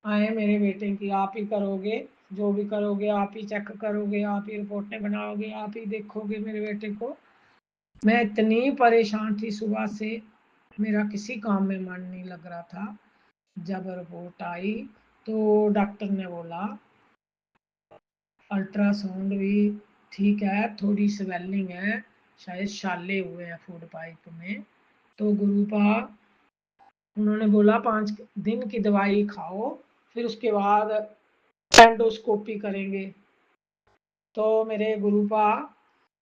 आए मेरे बेटे की, आप ही करोगे, जो भी करोगे आप ही चेक करोगे, आप ही रिपोर्टें बनाओगे, आप ही देखोगे मेरे बेटे को। मैं इतनी परेशान थी सुबह से, मेरा किसी काम में मन नहीं लग रहा था। जब रिपोर्ट आई तो डॉक्टर ने बोला अल्ट्रासाउंड भी ठीक है, थोड़ी स्वेलिंग है, शायद छाले हुए हैं फूड पाइप में। तो गुरुपा उन्होंने बोला 5 दिन की दवाई खाओ, फिर उसके बाद एंडोस्कोपी करेंगे। तो मेरे गुरुपा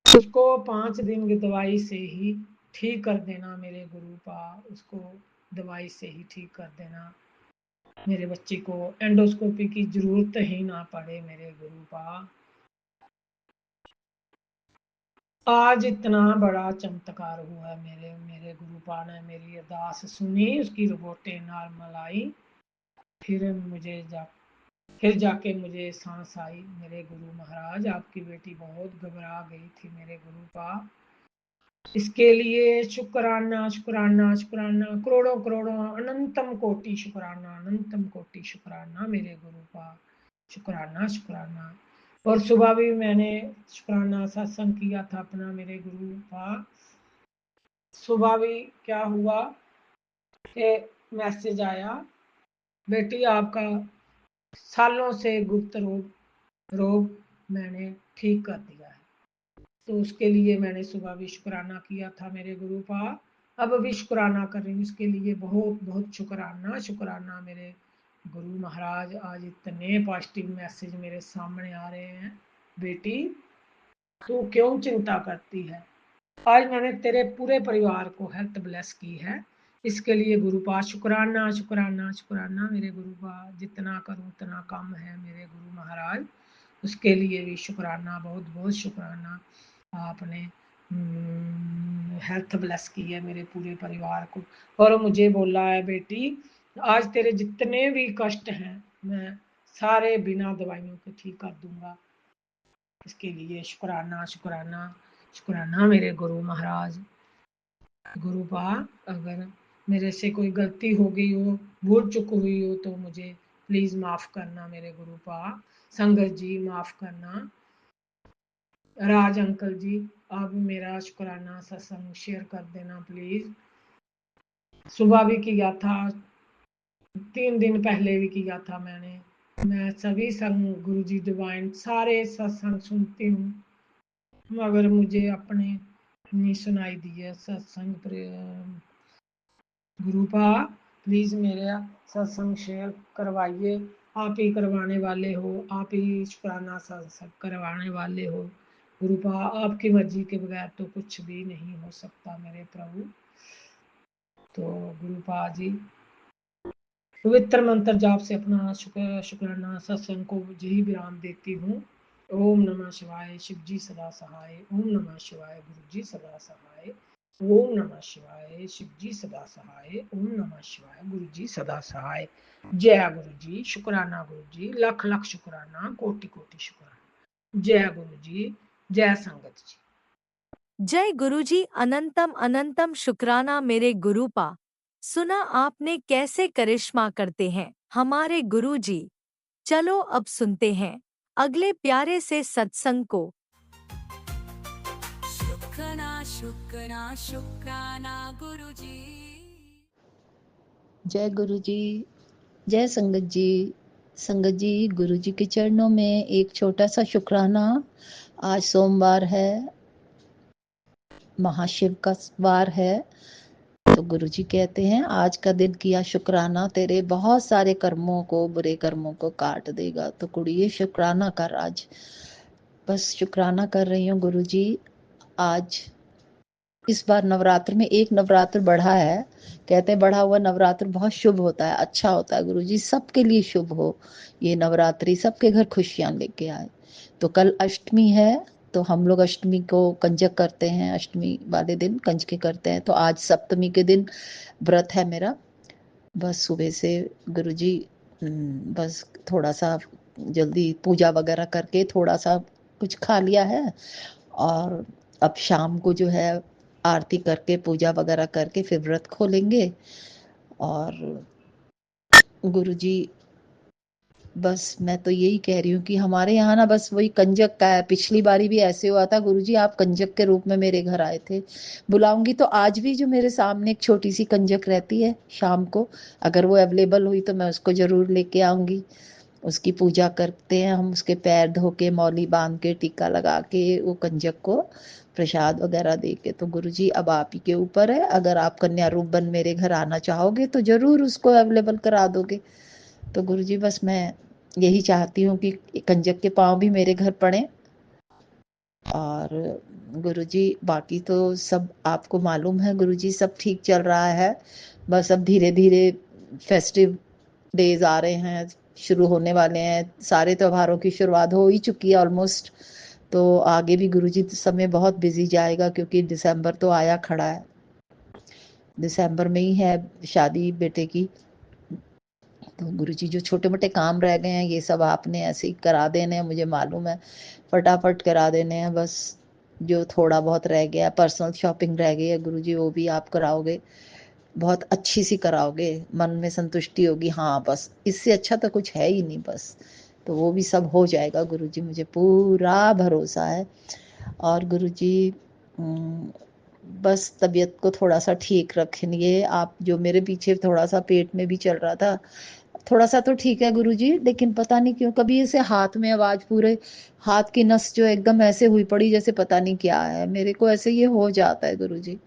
उसको 5 दिन की दवाई से ही ठीक कर देना मेरे गुरुपा, उसको दवाई से ही ठीक कर देना, मेरे बच्चे को एंडोस्कोपी की जरूरत ही ना पड़े मेरे गुरुपा। आज इतना बड़ा चमत्कार हुआ मेरे मेरे गुरुपा ने मेरी अरदास सुनी, उसकी रिपोर्टें नॉर्मल आई। फिर जाके मुझे सांस आई। मेरे गुरु महाराज, आपकी बेटी बहुत घबरा गई थी मेरे गुरुपा। इसके लिए शुक्राना शुक्राना शुक्राना, करोड़ों करोड़ों, अनंतम कोटि शुक्राना, अनंतम कोटि शुक्राना मेरे गुरुपा। शुक्राना शुक्राना। और सुबह भी मैंने शुक्राना सत्संग किया था अपना मेरे गुरुपा। सुबह भी क्या हुआ कि मैसेज आया, बेटी आपका सालों से गुप्त रोग मैंने ठीक कर दिया है। तो उसके लिए मैंने सुबह भी शुक्राना किया था मेरे गुरुपा, अब भी शुक्राना कर रही हूँ उसके लिए, बहुत बहुत शुक्राना शुक्राना मेरे गुरु महाराज। आज इतने पॉजिटिव मैसेज मेरे सामने आ रहे हैं, बेटी तू क्यों चिंता करती है, आज मैंने तेरे पूरे परिवार को हेल्थ ब्लेस की है, इसके लिए गुरुपा शुक्राना शुक्राना शुक्राना मेरे गुरुपा। जितना करूँ उतना कम है मेरे गुरु महाराज, उसके लिए भी शुक्राना, बहुत बहुत शुक्राना। आपने हेल्थ ब्लेस की है मेरे पूरे परिवार को। और मुझे बोला है, बेटी आज तेरे जितने भी कष्ट हैं मैं सारे बिना दवाइयों के ठीक कर दूंगा। इसके लिए शुक्राना शुक्राना शुक्राना मेरे गुरु महाराज। गुरुपा, अगर मेरे से कोई गलती हो गई हो, भूल चुक हुई हो, तो मुझे प्लीज माफ करना मेरे गुरुपा। संगत जी माफ करना। राज अंकल जी, आप मेरा शुक्राना सत्संग शेयर कर देना प्लीज। सुबह भी किया था, 3 दिन पहले भी किया था मैंने। मैं सभी संग गुरु जी डिवाइन सारे सत्संग सुनती हूँ, मगर मुझे अपने नहीं सुनाई दिए सत्संग। गुरुपा प्लीज मेरा सत्संग शेयर करवाइए, आप ही करवाने वाले हो, आप ही शुक्राना सत्संग करवाने वाले हो। गुरुपा आपकी मर्जी के बगैर तो कुछ भी नहीं हो सकता मेरे प्रभु। तो गुरुपा जी पवित्र मंत्र जाप से अपना शुक्राना सत्संग को यही विराम देती हूँ। ओम नमः शिवाय, शिव जी सदा सहाय। ओम नमः शिवाय, गुरु जी सदा सहाय। ओम नमः शिवाय। शिव जी सदा सहाय। ओम नमः शिवाय। गुरु जी सदा सहाय। जय गुरु जी। शुक्राना गुरु जी। लख लख शुक्राना। कोटि कोटि शुक्राना। जय गुरु जी। जय संगत जी। जय गुरुजी। अनंतम अनंतम शुक्राना मेरे गुरुपा। सुना आपने कैसे करिश्मा करते हैं हमारे गुरुजी। चलो अब सुनते हैं अगले प्यारे से सत्संग को। शुक्राना शुक्राना शुक्राना गुरुजी। जय गुरु जी। जय संगत जी। संगत जी, गुरु जी के चरणों में एक छोटा सा शुक्राना। आज सोमवार है, महाशिव का वार है, तो गुरु जी कहते हैं आज का दिन किया शुक्राना तेरे बहुत सारे कर्मों को, बुरे कर्मों को काट देगा। तो कुड़िए शुक्राना कर आज। बस शुक्राना कर रही हूँ गुरु जी। आज इस बार नवरात्र में एक नवरात्र बढ़ा है। कहते हैं बढ़ा हुआ नवरात्र बहुत शुभ होता है, अच्छा होता है। गुरु जी सबके लिए शुभ हो ये नवरात्रि, सबके घर खुशियां लेके आए। तो कल अष्टमी है, तो हम लोग अष्टमी को कंजक करते हैं, अष्टमी वाले दिन कंजके करते हैं। तो आज सप्तमी के दिन व्रत है मेरा। बस सुबह से गुरु जी बस थोड़ा सा जल्दी पूजा वगैरह करके थोड़ा सा कुछ खा लिया है, और अब शाम को जो है आरती करके पूजा वगैरह करके फिर व्रत खोलेंगे। और गुरुजी बस मैं तो यही कह रही हूँ कि हमारे यहाँ ना बस वही कंजक का है। पिछली बारी भी ऐसे हुआ था गुरुजी, आप कंजक के रूप में मेरे घर आए थे। बुलाऊंगी तो आज भी जो मेरे सामने एक छोटी सी कंजक रहती है शाम को, अगर वो अवेलेबल हुई तो मैं उसको जरूर लेके आऊंगी। उसकी पूजा करते हैं हम, उसके पैर धो के मौली बांध के टीका लगा के वो कंजक को प्रसाद वगैरह दे के। तो गुरुजी अब आप ही के ऊपर है, अगर आप कन्या रूप बन मेरे घर आना चाहोगे तो जरूर उसको अवेलेबल करा दोगे। तो गुरुजी बस मैं यही चाहती हूँ कि कंजक के पांव भी मेरे घर पड़े। और गुरुजी बाकी तो सब आपको मालूम है गुरुजी, सब ठीक चल रहा है। बस अब धीरे धीरे फेस्टिव डेज आ रहे हैं, शुरू होने वाले हैं। सारे त्योहारों की शुरुआत हो ही चुकी है ऑलमोस्ट। तो आगे भी गुरुजी समय बहुत बिजी जाएगा, क्योंकि दिसंबर तो आया खड़ा है। दिसंबर में ही है शादी बेटे की। तो गुरुजी जो छोटे मोटे काम रह गए हैं ये सब आपने ऐसे ही करा देने हैं, मुझे मालूम है फटाफट करा देने हैं। बस जो थोड़ा बहुत रह गया, पर्सनल शॉपिंग रह गई है गुरुजी, वो भी आप कराओगे, बहुत अच्छी सी कराओगे, मन में संतुष्टि होगी। हाँ बस इससे अच्छा तो कुछ है ही नहीं बस। तो वो भी सब हो जाएगा गुरुजी, मुझे पूरा भरोसा है। और गुरुजी बस तबीयत को थोड़ा सा ठीक रखिए आप। जो मेरे पीछे थोड़ा सा पेट में भी चल रहा था, थोड़ा सा तो ठीक है गुरुजी, लेकिन पता नहीं क्यों कभी ऐसे हाथ में आवाज, पूरे हाथ की नस जो एकदम ऐसे हुई पड़ी जैसे पता नहीं क्या है। मेरे को ऐसे ये हो जाता है गुरुजी।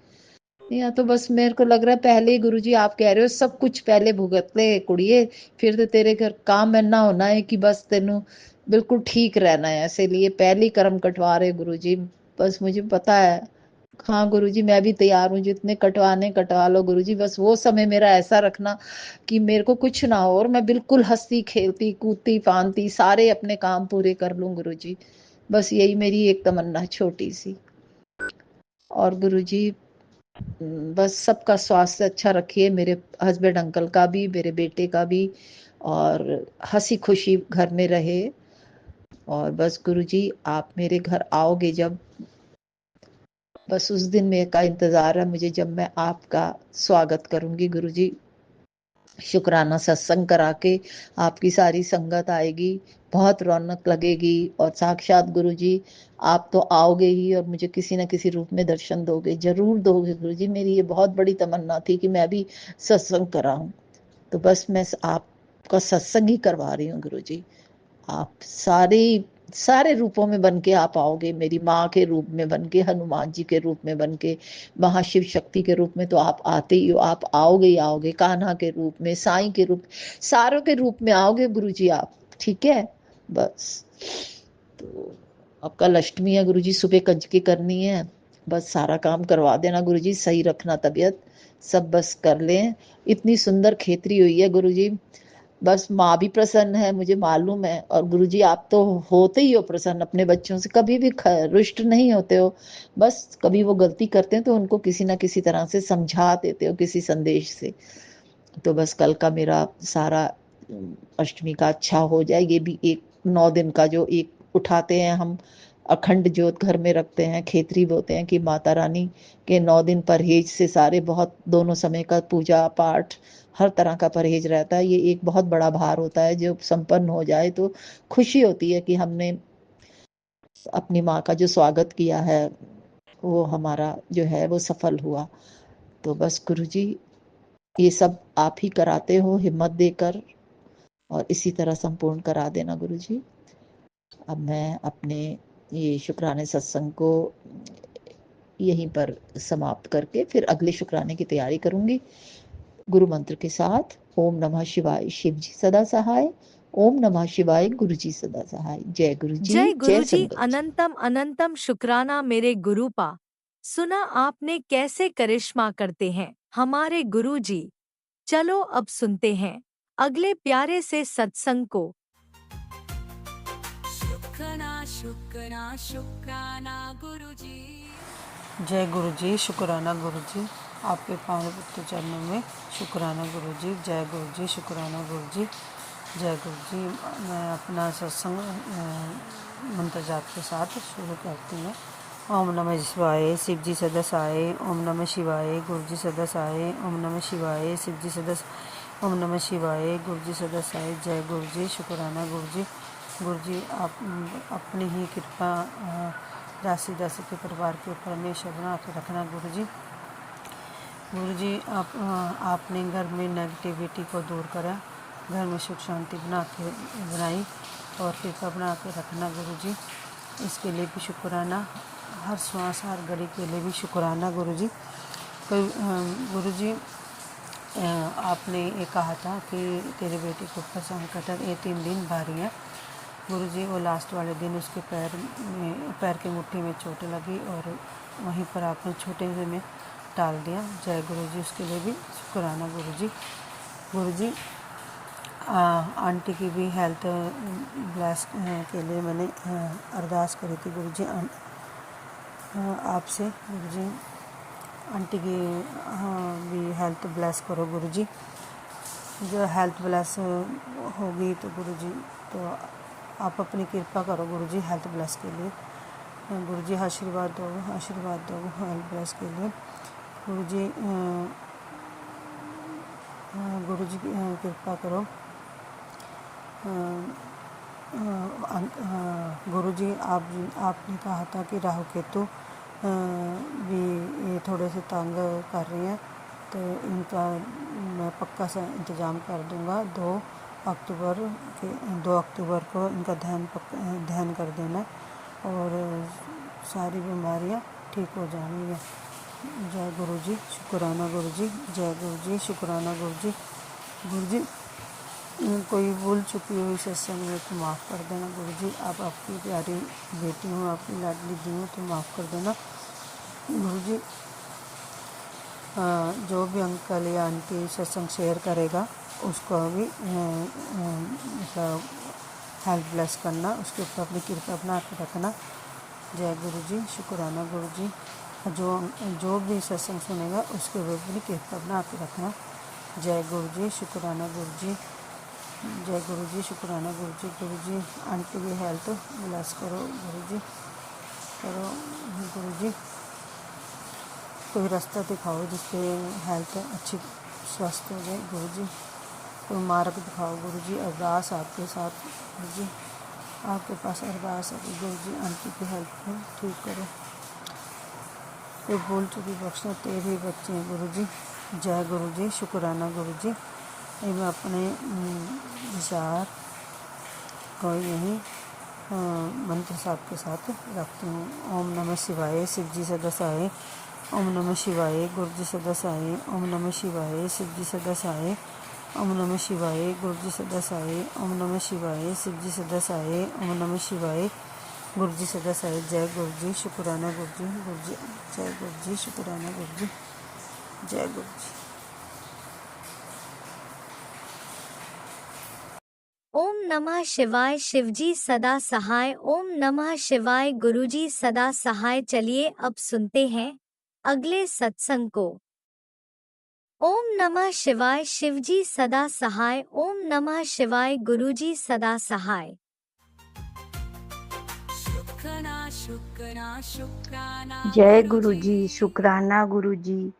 या तो बस मेरे को लग रहा है पहले ही गुरुजी आप कह रहे हो सब कुछ पहले भुगत ले कुड़िए, फिर तो तेरे घर काम इतना होना है कि बस तेनू बिल्कुल ठीक रहना है, इसीलिए पहले ही कर्म कटवा रहे गुरुजी। बस मुझे पता है। हाँ गुरुजी मैं भी तैयार हूँ, जितने कटवाने कटवा लो गुरुजी, बस वो समय मेरा ऐसा रखना कि मेरे को कुछ ना हो और मैं बिल्कुल हंसती खेलती कूदती फांदती सारे अपने काम पूरे कर लूं गुरुजी। बस यही मेरी एक तमन्ना छोटी सी। और गुरुजी बस सबका स्वास्थ्य अच्छा रखिए, मेरे हस्बैंड अंकल का भी, मेरे बेटे का भी, और हंसी खुशी घर में रहे। और बस गुरुजी आप मेरे घर आओगे जब, बस उस दिन मेरे का इंतजार है मुझे, जब मैं आपका स्वागत करूंगी गुरुजी। शुक्राना सत्संग करा के आपकी सारी संगत आएगी, बहुत रौनक लगेगी। और साक्षात गुरुजी आप तो आओगे ही और मुझे किसी न किसी रूप में दर्शन दोगे, जरूर दोगे गुरुजी। मेरी ये बहुत बड़ी तमन्ना थी कि मैं भी सत्संग कराऊं। तो बस मैं आपका सत्संग ही करवा रही हूँ गुरुजी। आप सारे रूपों में बन के आप आओगे, मेरी माँ के रूप में बन के, हनुमान जी के रूप में बन के, महाशिव शक्ति के रूप में तो आप आते ही हो, आप आओगे ही आओगे, कान्हा के रूप में, साईं के रूप, सारों के रूप में आओगे गुरुजी आप। ठीक है बस। तो अब कल अष्टमी है गुरुजी, सुबह कंजकी करनी है, बस सारा काम करवा देना गुरुजी, सही रखना तबीयत, सब बस कर लें। इतनी सुंदर खेतरी हुई है गुरुजी, बस माँ भी प्रसन्न है, मुझे मालूम है। और गुरुजी आप तो होते ही हो प्रसन्न अपने बच्चों से, कभी भी रुष्ट नहीं होते हो। बस कभी वो गलती करते हैं तो उनको किसी ना किसी तरह से समझा देते हो, किसी संदेश से। तो बस कल का मेरा सारा अष्टमी का अच्छा हो जाए। ये भी एक 9 दिन का जो एक उठाते हैं हम, अखंड ज्योत घर में रखते हैं, खेतरी बोलते हैं कि माता रानी के 9 दिन परहेज से सारे बहुत दोनों समय का पूजा पाठ हर तरह का परहेज रहता है। ये एक बहुत बड़ा भार होता है, जो संपन्न हो जाए तो खुशी होती है कि हमने अपनी माँ का जो स्वागत किया है वो हमारा जो है वो सफल हुआ। तो बस गुरुजी ये सब आप ही कराते हो हिम्मत देकर, और इसी तरह संपूर्ण करा देना गुरुजी। अब मैं अपने ये शुक्राने सत्संग को यहीं पर समाप्त करके फिर अगले शुक्राने की तैयारी करूंगी गुरु मंत्र के साथ। ओम नमः शिवाय, शिव जी सदा सहाय। ओम नमः शिवाय, गुरु जी सदा सहाय। जय गुरु जी, जय जय गुरुजी संगत जी। अनंतम अनंतम शुक्राना मेरे गुरुपा। सुना आपने कैसे करिश्मा करते हैं हमारे गुरुजी। चलो अब सुनते हैं अगले प्यारे से सत्संग को। शुक्राना शुक्राना शुक्राना गुरुजी। जय गुरु जी, शुक्राना गुरु जी, आपके पावन पुत्र चरणों में शुक्राना गुरु जी। जय गुरु जी, शुक्राना गुरु जी, जय गुरु जी। मैं अपना सत्संग मंत्र जाप के साथ शुरू करती हूँ। ओम नमः शिवाय, शिव जी सदा सहाय। ओम नमः शिवाय, गुरु जी सदा सहाय। ओम नमः शिवाय, शिव जी सदा। ओम नमः शिवाय, गुरु जी सदा सहाय। जय गुरु जी, शुक्राना गुरु जी। गुरु जी आप अपनी ही कृपा दासी दासी के परिवार के ऊपर हमेशा बना के रखना गुरु जी। गुरु जी आपने घर में नेगेटिविटी को दूर करा, घर में सुख शांति बनाई और कृपा बना के रखना गुरु जी। इसके लिए भी शुक्राना, हर श्वास हर घड़ी के लिए भी शुक्राना गुरु जी। गुरु जी आपने ये कहा था कि तेरे बेटे को ऊपर संकट है, ये 3 दिन भारी है गुरु जी। वो लास्ट वाले दिन उसके पैर के मुट्ठी में चोट लगी और वहीं पर आपने छोटे से में टाल दिया। जय गुरु जी, उसके लिए भी शुक्राना गुरु जी। गुरु जी आंटी की भी हेल्थ ब्लेस के लिए मैंने अरदास करी थी गुरु जी आपसे। गुरु जी आंटी की भी हेल्थ ब्लेस करो गुरु जी। जो हेल्थ ब्लेस होगी तो गुरु जी तो आप अपनी कृपा करो गुरु जी हेल्थ ब्लेस के लिए। गुरु जी आशीर्वाद दो हेल्थ ब्लेस के लिए गुरु जी। गुरु जी कृपा करो गुरु जी। आपने कहा था कि राहु केतु भी ये थोड़े से तंग कर रहे हैं, तो इनका मैं पक्का सा इंतज़ाम कर दूंगा। 2 अक्टूबर को इनका ध्यान कर देना और सारी बीमारियां ठीक हो जानी है। जय गुरु जी, शुक्राना गुरु जी। जय गुरु जी, शुक्राना गुरु जी। गुरु जी कोई भूल चुकी हुई सत्संग में तो माफ़ कर देना गुरु जी। आप आपकी प्यारी बेटी हूँ, आपकी लाडली दी हूँ, तो माफ़ कर देना गुरु जी। जो भी अंकल या आंटी सत्संग शेयर करेगा उसको भी मतलब हेल्प ब्लेस करना, उसके ऊपर अपनी कृपा बना के रखना। जय गुरु जी, शुक्राना गुरु जी। जो भी सत्संग सुनेगा उसके ऊपर अपनी कृपा बना के रखना। जय गुरु जी, शुक्राना गुरु जी। जय गुरु जी, शुक्राना गुरु जी। गुरु जी आंटी की हेल्थ ब्लेस करो गुरु जी, करो गुरु जी। कोई रास्ता दिखाओ जिससे हेल्थ अच्छी स्वस्थ हो जाए गुरु जी। कोई मार्ग दिखाओ गुरु जी। अरदास आपके साथ गुरु जी, आपके पास अरदास है गुरु जी, आंटी की हेल्थ को ठीक करो। कोई भूल चुकी बख्शना, तेरे बच्चे हैं गुरु जी। जय गुरु जी, शुक्राना गुरु जी। मैं अपने विचार को यही मंत्र साहब के साथ रखती हूँ। ओम नमः शिवाय, शिव जी सदा सहाय। ओम नमः शिवाय, गुरु जी सदा सहाय। ओम नमः शिवाय, शिव जी सदा सहाय। ओम नमः शिवाय, गुरु जी सदा सहाय। ओम नमः शिवाय, शिव जी सदा सहाय। ओम नमः शिवाय, गुरु जी सदा सहाय। जय गुरु जी, शुक्राना गुरु जी। गुरु जी जय गुरु जी, शुक्राना गुरु जी। जय गुरु जी। नमः शिवाय शिवजी सदा सहाय। ओम नमः शिवाय गुरुजी सदा सहाय। चलिए अब सुनते हैं अगले सत्संग को। ओम नमः शिवाय शिवजी सदा सहाय। ओम नमः शिवाय गुरुजी सदा सहाय। शुक्राना शुक्राना शुक्राना जय गुरुजी, शुक्राना गुरुजी,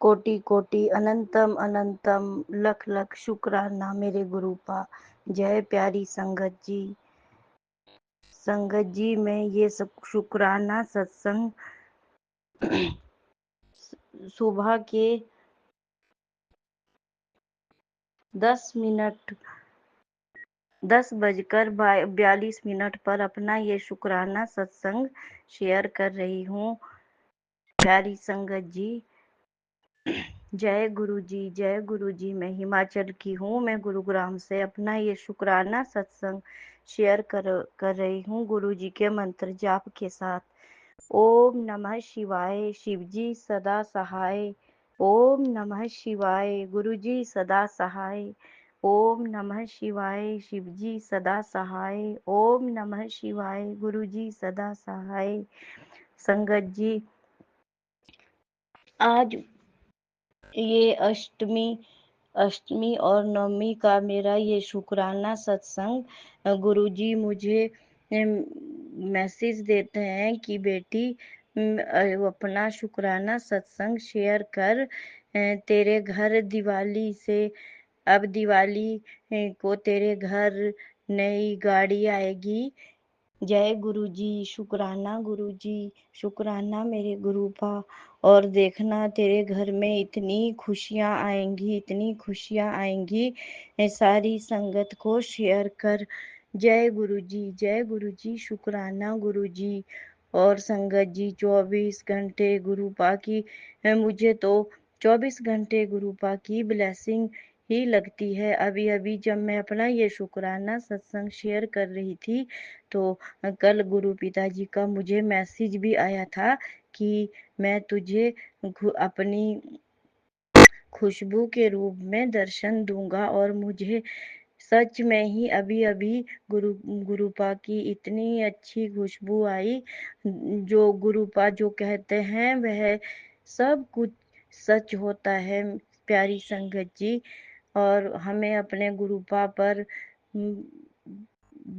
कोटि कोटि अनंतम अनंतम लख लख शुक्राना मेरे गुरुपा। जय प्यारी संगत जी। संगत जी, मैं ये सब शुक्राना सत्संग सुबह के 10:42 पर अपना ये शुक्राना सत्संग शेयर कर रही हूँ। प्यारी संगत जी, जय गुरुजी, जय गुरुजी। मैं हिमाचल की हूँ, मैं गुरुग्राम से अपना ये शुक्राना सत्संग शेयर कर रही हूँ गुरुजी के मंत्र जाप के साथ। ओम नमः शिवाय शिवजी सदा सहाय। ओम नमः शिवाय गुरुजी सदा सहाय। ओम नमः शिवाय शिवजी सदा सहाय। ओम नमः शिवाय गुरुजी सदा सहाय। संगत जी, आज ये अष्टमी और नवमी का मेरा ये शुक्राना सत्संग गुरुजी मुझे मैसेज देते हैं कि बेटी अपना शुक्राना सत्संग शेयर कर। तेरे घर दिवाली से अब दिवाली को तेरे घर नई गाड़ी आएगी। जय गुरुजी, शुक्राना गुरुजी, शुक्राना मेरे गुरुपा। और देखना तेरे घर में इतनी खुशियाँ आएंगी, इतनी खुशियाँ आएंगी। सारी संगत को शेयर कर। जय गुरुजी, जय गुरुजी, शुक्राना गुरुजी। और संगत जी, 24 घंटे गुरुपा की, मुझे तो 24 घंटे गुरुपा की ब्लेसिंग ही लगती है। अभी अभी जब मैं अपना ये शुक्राना सत्संग शेयर कर रही थी तो कल गुरु पिताजी का मुझे मैसेज भी आया था कि मैं तुझे अपनी खुशबू के रूप में दर्शन दूंगा। और मुझे सच में ही अभी अभी गुरुपा की इतनी अच्छी खुशबू आई। जो गुरुपा जो कहते हैं वह सब कुछ सच होता है प्यारी संगत जी। और हमें अपने गुरुपा पर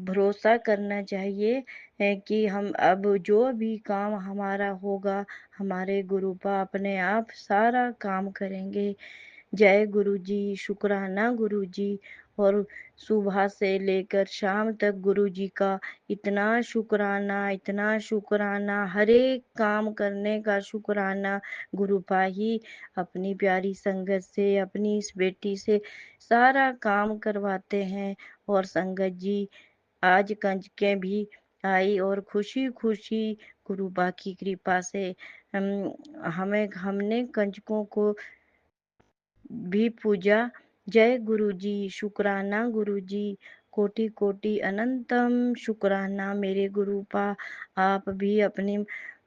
भरोसा करना चाहिए कि हम अब जो भी काम हमारा होगा, हमारे गुरुपा अपने आप सारा काम करेंगे। जय गुरुजी, शुक्राना गुरुजी। और सुबह से लेकर शाम तक गुरुजी का इतना शुक्राना, इतना शुक्राना, हर एक काम करने का शुक्राना। गुरुपा ही अपनी प्यारी संगत से, अपनी इस बेटी से सारा काम करवाते हैं। और संगत जी, आज कंजकें भी आई और खुशी खुशी गुरुपा की कृपा से हमने कंजकों को भी पूजा। जय गुरुजी, शुक्राना गुरुजी, कोटि कोटि अनंतम शुक्राना मेरे गुरुपा। आप भी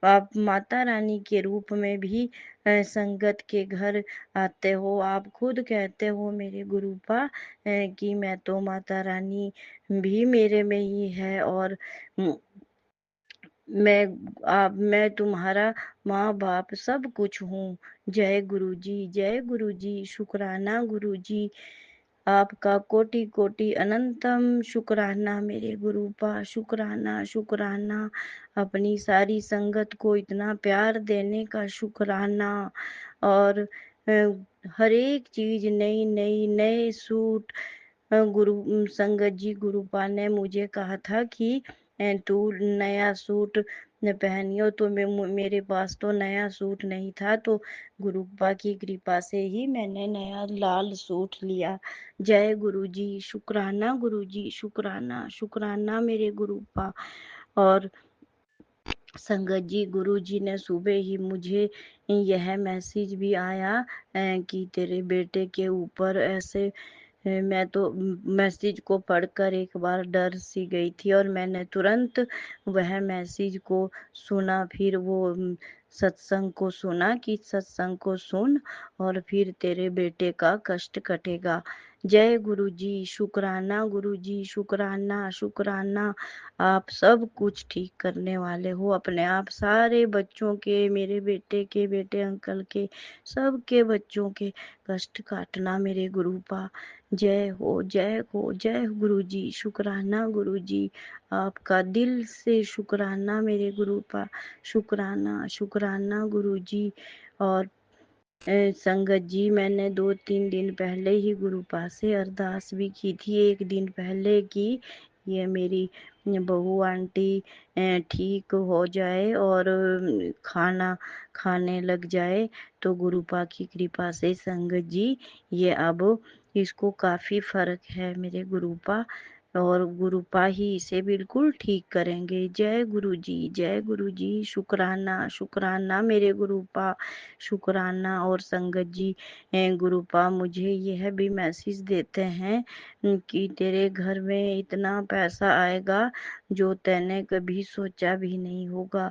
आप माता रानी के रूप में भी संगत के घर आते हो। आप खुद कहते हो मेरे गुरुपा कि मैं तो माता रानी भी मेरे में ही है और मैं तुम्हारा माँ बाप सब कुछ हूँ। जय गुरुजी, जय गुरुजी, शुक्राना गुरुजी। आपका कोटि कोटि अनंतम शुक्राना मेरे गुरुपा। शुक्राना शुक्राना, अपनी सारी संगत को इतना प्यार देने का शुक्राना। और हर एक चीज नई नई, नए सूट गुरु संगत जी, गुरुपा ने मुझे कहा था कि तू नया सूट पहनियो। तो मेरे पास तो नया सूट नहीं था, तो गुरुपा की कृपा से ही मैंने नया लाल सूट लिया। जय गुरुजी, शुक्राना गुरुजी, शुक्राना शुक्राना मेरे गुरुपा। और संगत जी, गुरुजी ने सुबह ही मुझे यह मैसेज भी आया कि तेरे बेटे के ऊपर ऐसे। मैं तो मैसेज को पढ़कर एक बार डर सी गई थी और मैंने तुरंत वह मैसेज को सुना। फिर वो सत्संग को सुना कि सत्संग को सुन और फिर तेरे बेटे का कष्ट कटेगा। जय गुरु जी, शुक्राना गुरु जी, शुक्राना शुक्राना। आप सब कुछ ठीक करने वाले हो अपने आप। सारे बच्चों के, मेरे बेटे के, बेटे अंकल के, सबके बच्चों के कष्ट काटना मेरे गुरुपा। जय हो, जय हो, जय हो गुरु जी, शुक्राना गुरु जी। आपका दिल से शुक्राना मेरे गुरुपा, शुक्राना शुक्राना गुरु जी। और संगत जी, मैंने 2-3 दिन पहले ही गुरुपा से अरदास भी की थी, एक दिन पहले की, ये मेरी बहू आंटी ठीक हो जाए और खाना खाने लग जाए। तो गुरुपा की कृपा से संगत जी, ये अब इसको काफ़ी फर्क है मेरे गुरुपा, और गुरुपा ही इसे बिल्कुल ठीक करेंगे। जय गुरु जी, जय गुरु जी, शुक्राना शुक्राना मेरे गुरुपा, शुक्राना। और संगत जी, गुरुपा मुझे यह भी मैसेज देते हैं कि तेरे घर में इतना पैसा आएगा जो तैने कभी सोचा भी नहीं होगा।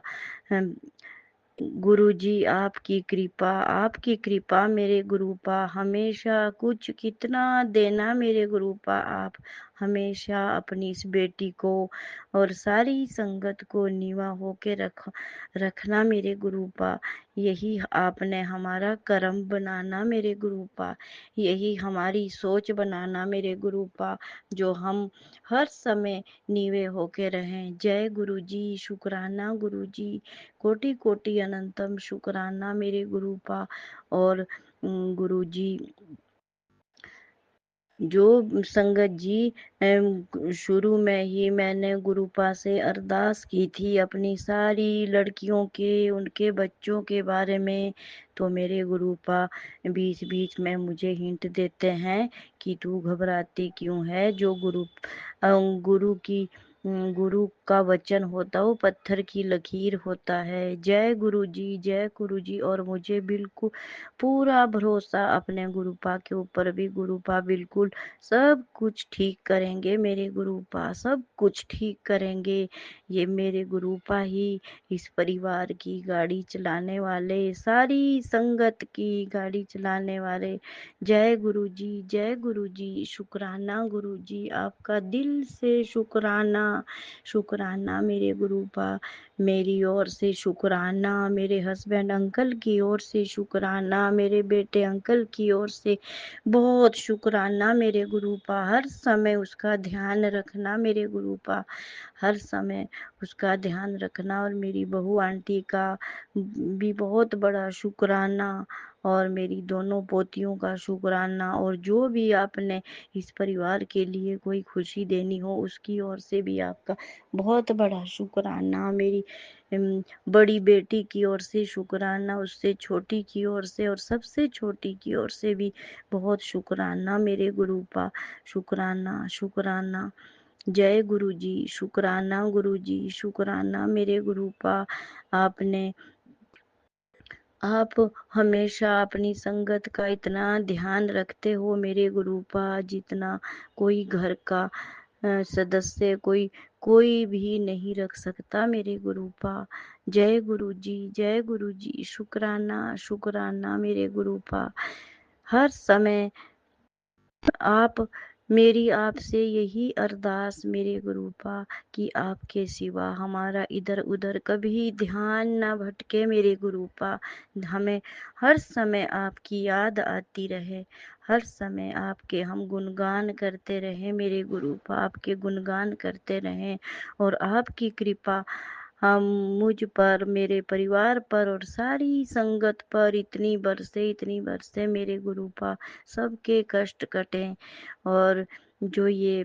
गुरु जी, आपकी कृपा मेरे गुरुपा, हमेशा कुछ कितना देना मेरे गुरुपा। आप हमेशा अपनी इस बेटी को और सारी संगत को नीवा होके रखना मेरे गुरुपा। यही आपने हमारा कर्म बनाना मेरे गुरुपा, यही हमारी सोच बनाना मेरे गुरुपा, जो हम हर समय नीवे होके रहें। जय गुरु जी, शुक्राना गुरु जी, कोटि कोटि अनंतम शुक्राना मेरे गुरुपा। और गुरु जी, जो संगत जी, शुरू में ही मैंने गुरुपा से अरदास की थी अपनी सारी लड़कियों के, उनके बच्चों के बारे में। तो मेरे गुरुपा बीच बीच में मुझे हिंट देते हैं कि तू घबराती क्यों है। जो गुरु का वचन होता वो पत्थर की लकीर होता है। जय गुरु जी, जय गुरु जी। और मुझे बिल्कुल पूरा भरोसा अपने गुरुपा के ऊपर भी, गुरुपा बिल्कुल सब कुछ ठीक करेंगे मेरे गुरुपा, सब कुछ ठीक करेंगे। ये मेरे गुरुपा ही इस परिवार की गाड़ी चलाने वाले, सारी संगत की गाड़ी चलाने वाले। जय गुरु जी, जय गुरु जी, शुक्राना गुरु जी, आपका दिल से शुक्राना, शुक्राना मेरे गुरुपा। मेरी ओर से शुक्राना, मेरे हस्बैंड अंकल की ओर से शुक्राना, मेरे बेटे अंकल की ओर से बहुत शुक्राना मेरे गुरुपा। हर समय उसका ध्यान रखना मेरे गुरुपा, हर समय उसका ध्यान रखना। और मेरी बहू आंटी का भी बहुत बड़ा शुक्राना, और मेरी दोनों पोतियों का शुक्राना। और जो भी आपने इस परिवार के लिए कोई खुशी देनी हो, उसकी ओर से भी आपका बहुत बड़ा शुक्राना। मेरी बड़ी बेटी की ओर से शुक्राना, उससे छोटी की ओर से और सबसे छोटी की ओर से भी बहुत शुक्राना मेरे गुरुपा, शुक्राना शुक्राना। जय गुरु जी, शुक्राना गुरु जी, शुक्राना मेरे गुरुपा। आप हमेशा अपनी संगत का इतना ध्यान रखते हो मेरे गुरुपा, जितना कोई घर का सदस्य कोई भी नहीं रख सकता मेरे गुरुपा। जय गुरु जी, जय गुरु जी, शुक्राना शुक्राना मेरे गुरुपा। हर समय आप, मेरी आपसे यही अरदास मेरे गुरुपा कि आपके सिवा हमारा इधर उधर कभी ध्यान ना भटके मेरे गुरुपा। हमें हर समय आपकी याद आती रहे, हर समय आपके हम गुणगान करते रहें मेरे गुरुपा, आपके गुणगान करते रहें। और आपकी कृपा हम मुझ पर, मेरे परिवार पर और सारी संगत पर इतनी बरसे मेरे गुरुपा, सबके कष्ट कटें। और जो ये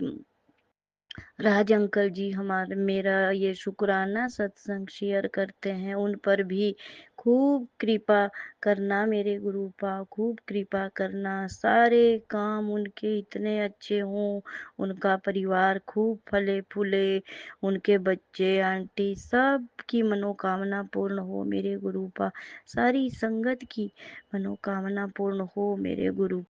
राज अंकल जी हमारे, मेरा ये शुक्राना सत्संग शेयर करते हैं, उन पर भी खूब कृपा करना मेरे गुरुपा, खूब कृपा करना। सारे काम उनके इतने अच्छे हों, उनका परिवार खूब फले फूले, उनके बच्चे आंटी सब की मनोकामना पूर्ण हो मेरे गुरुपा, सारी संगत की मनोकामना पूर्ण हो मेरे गुरु।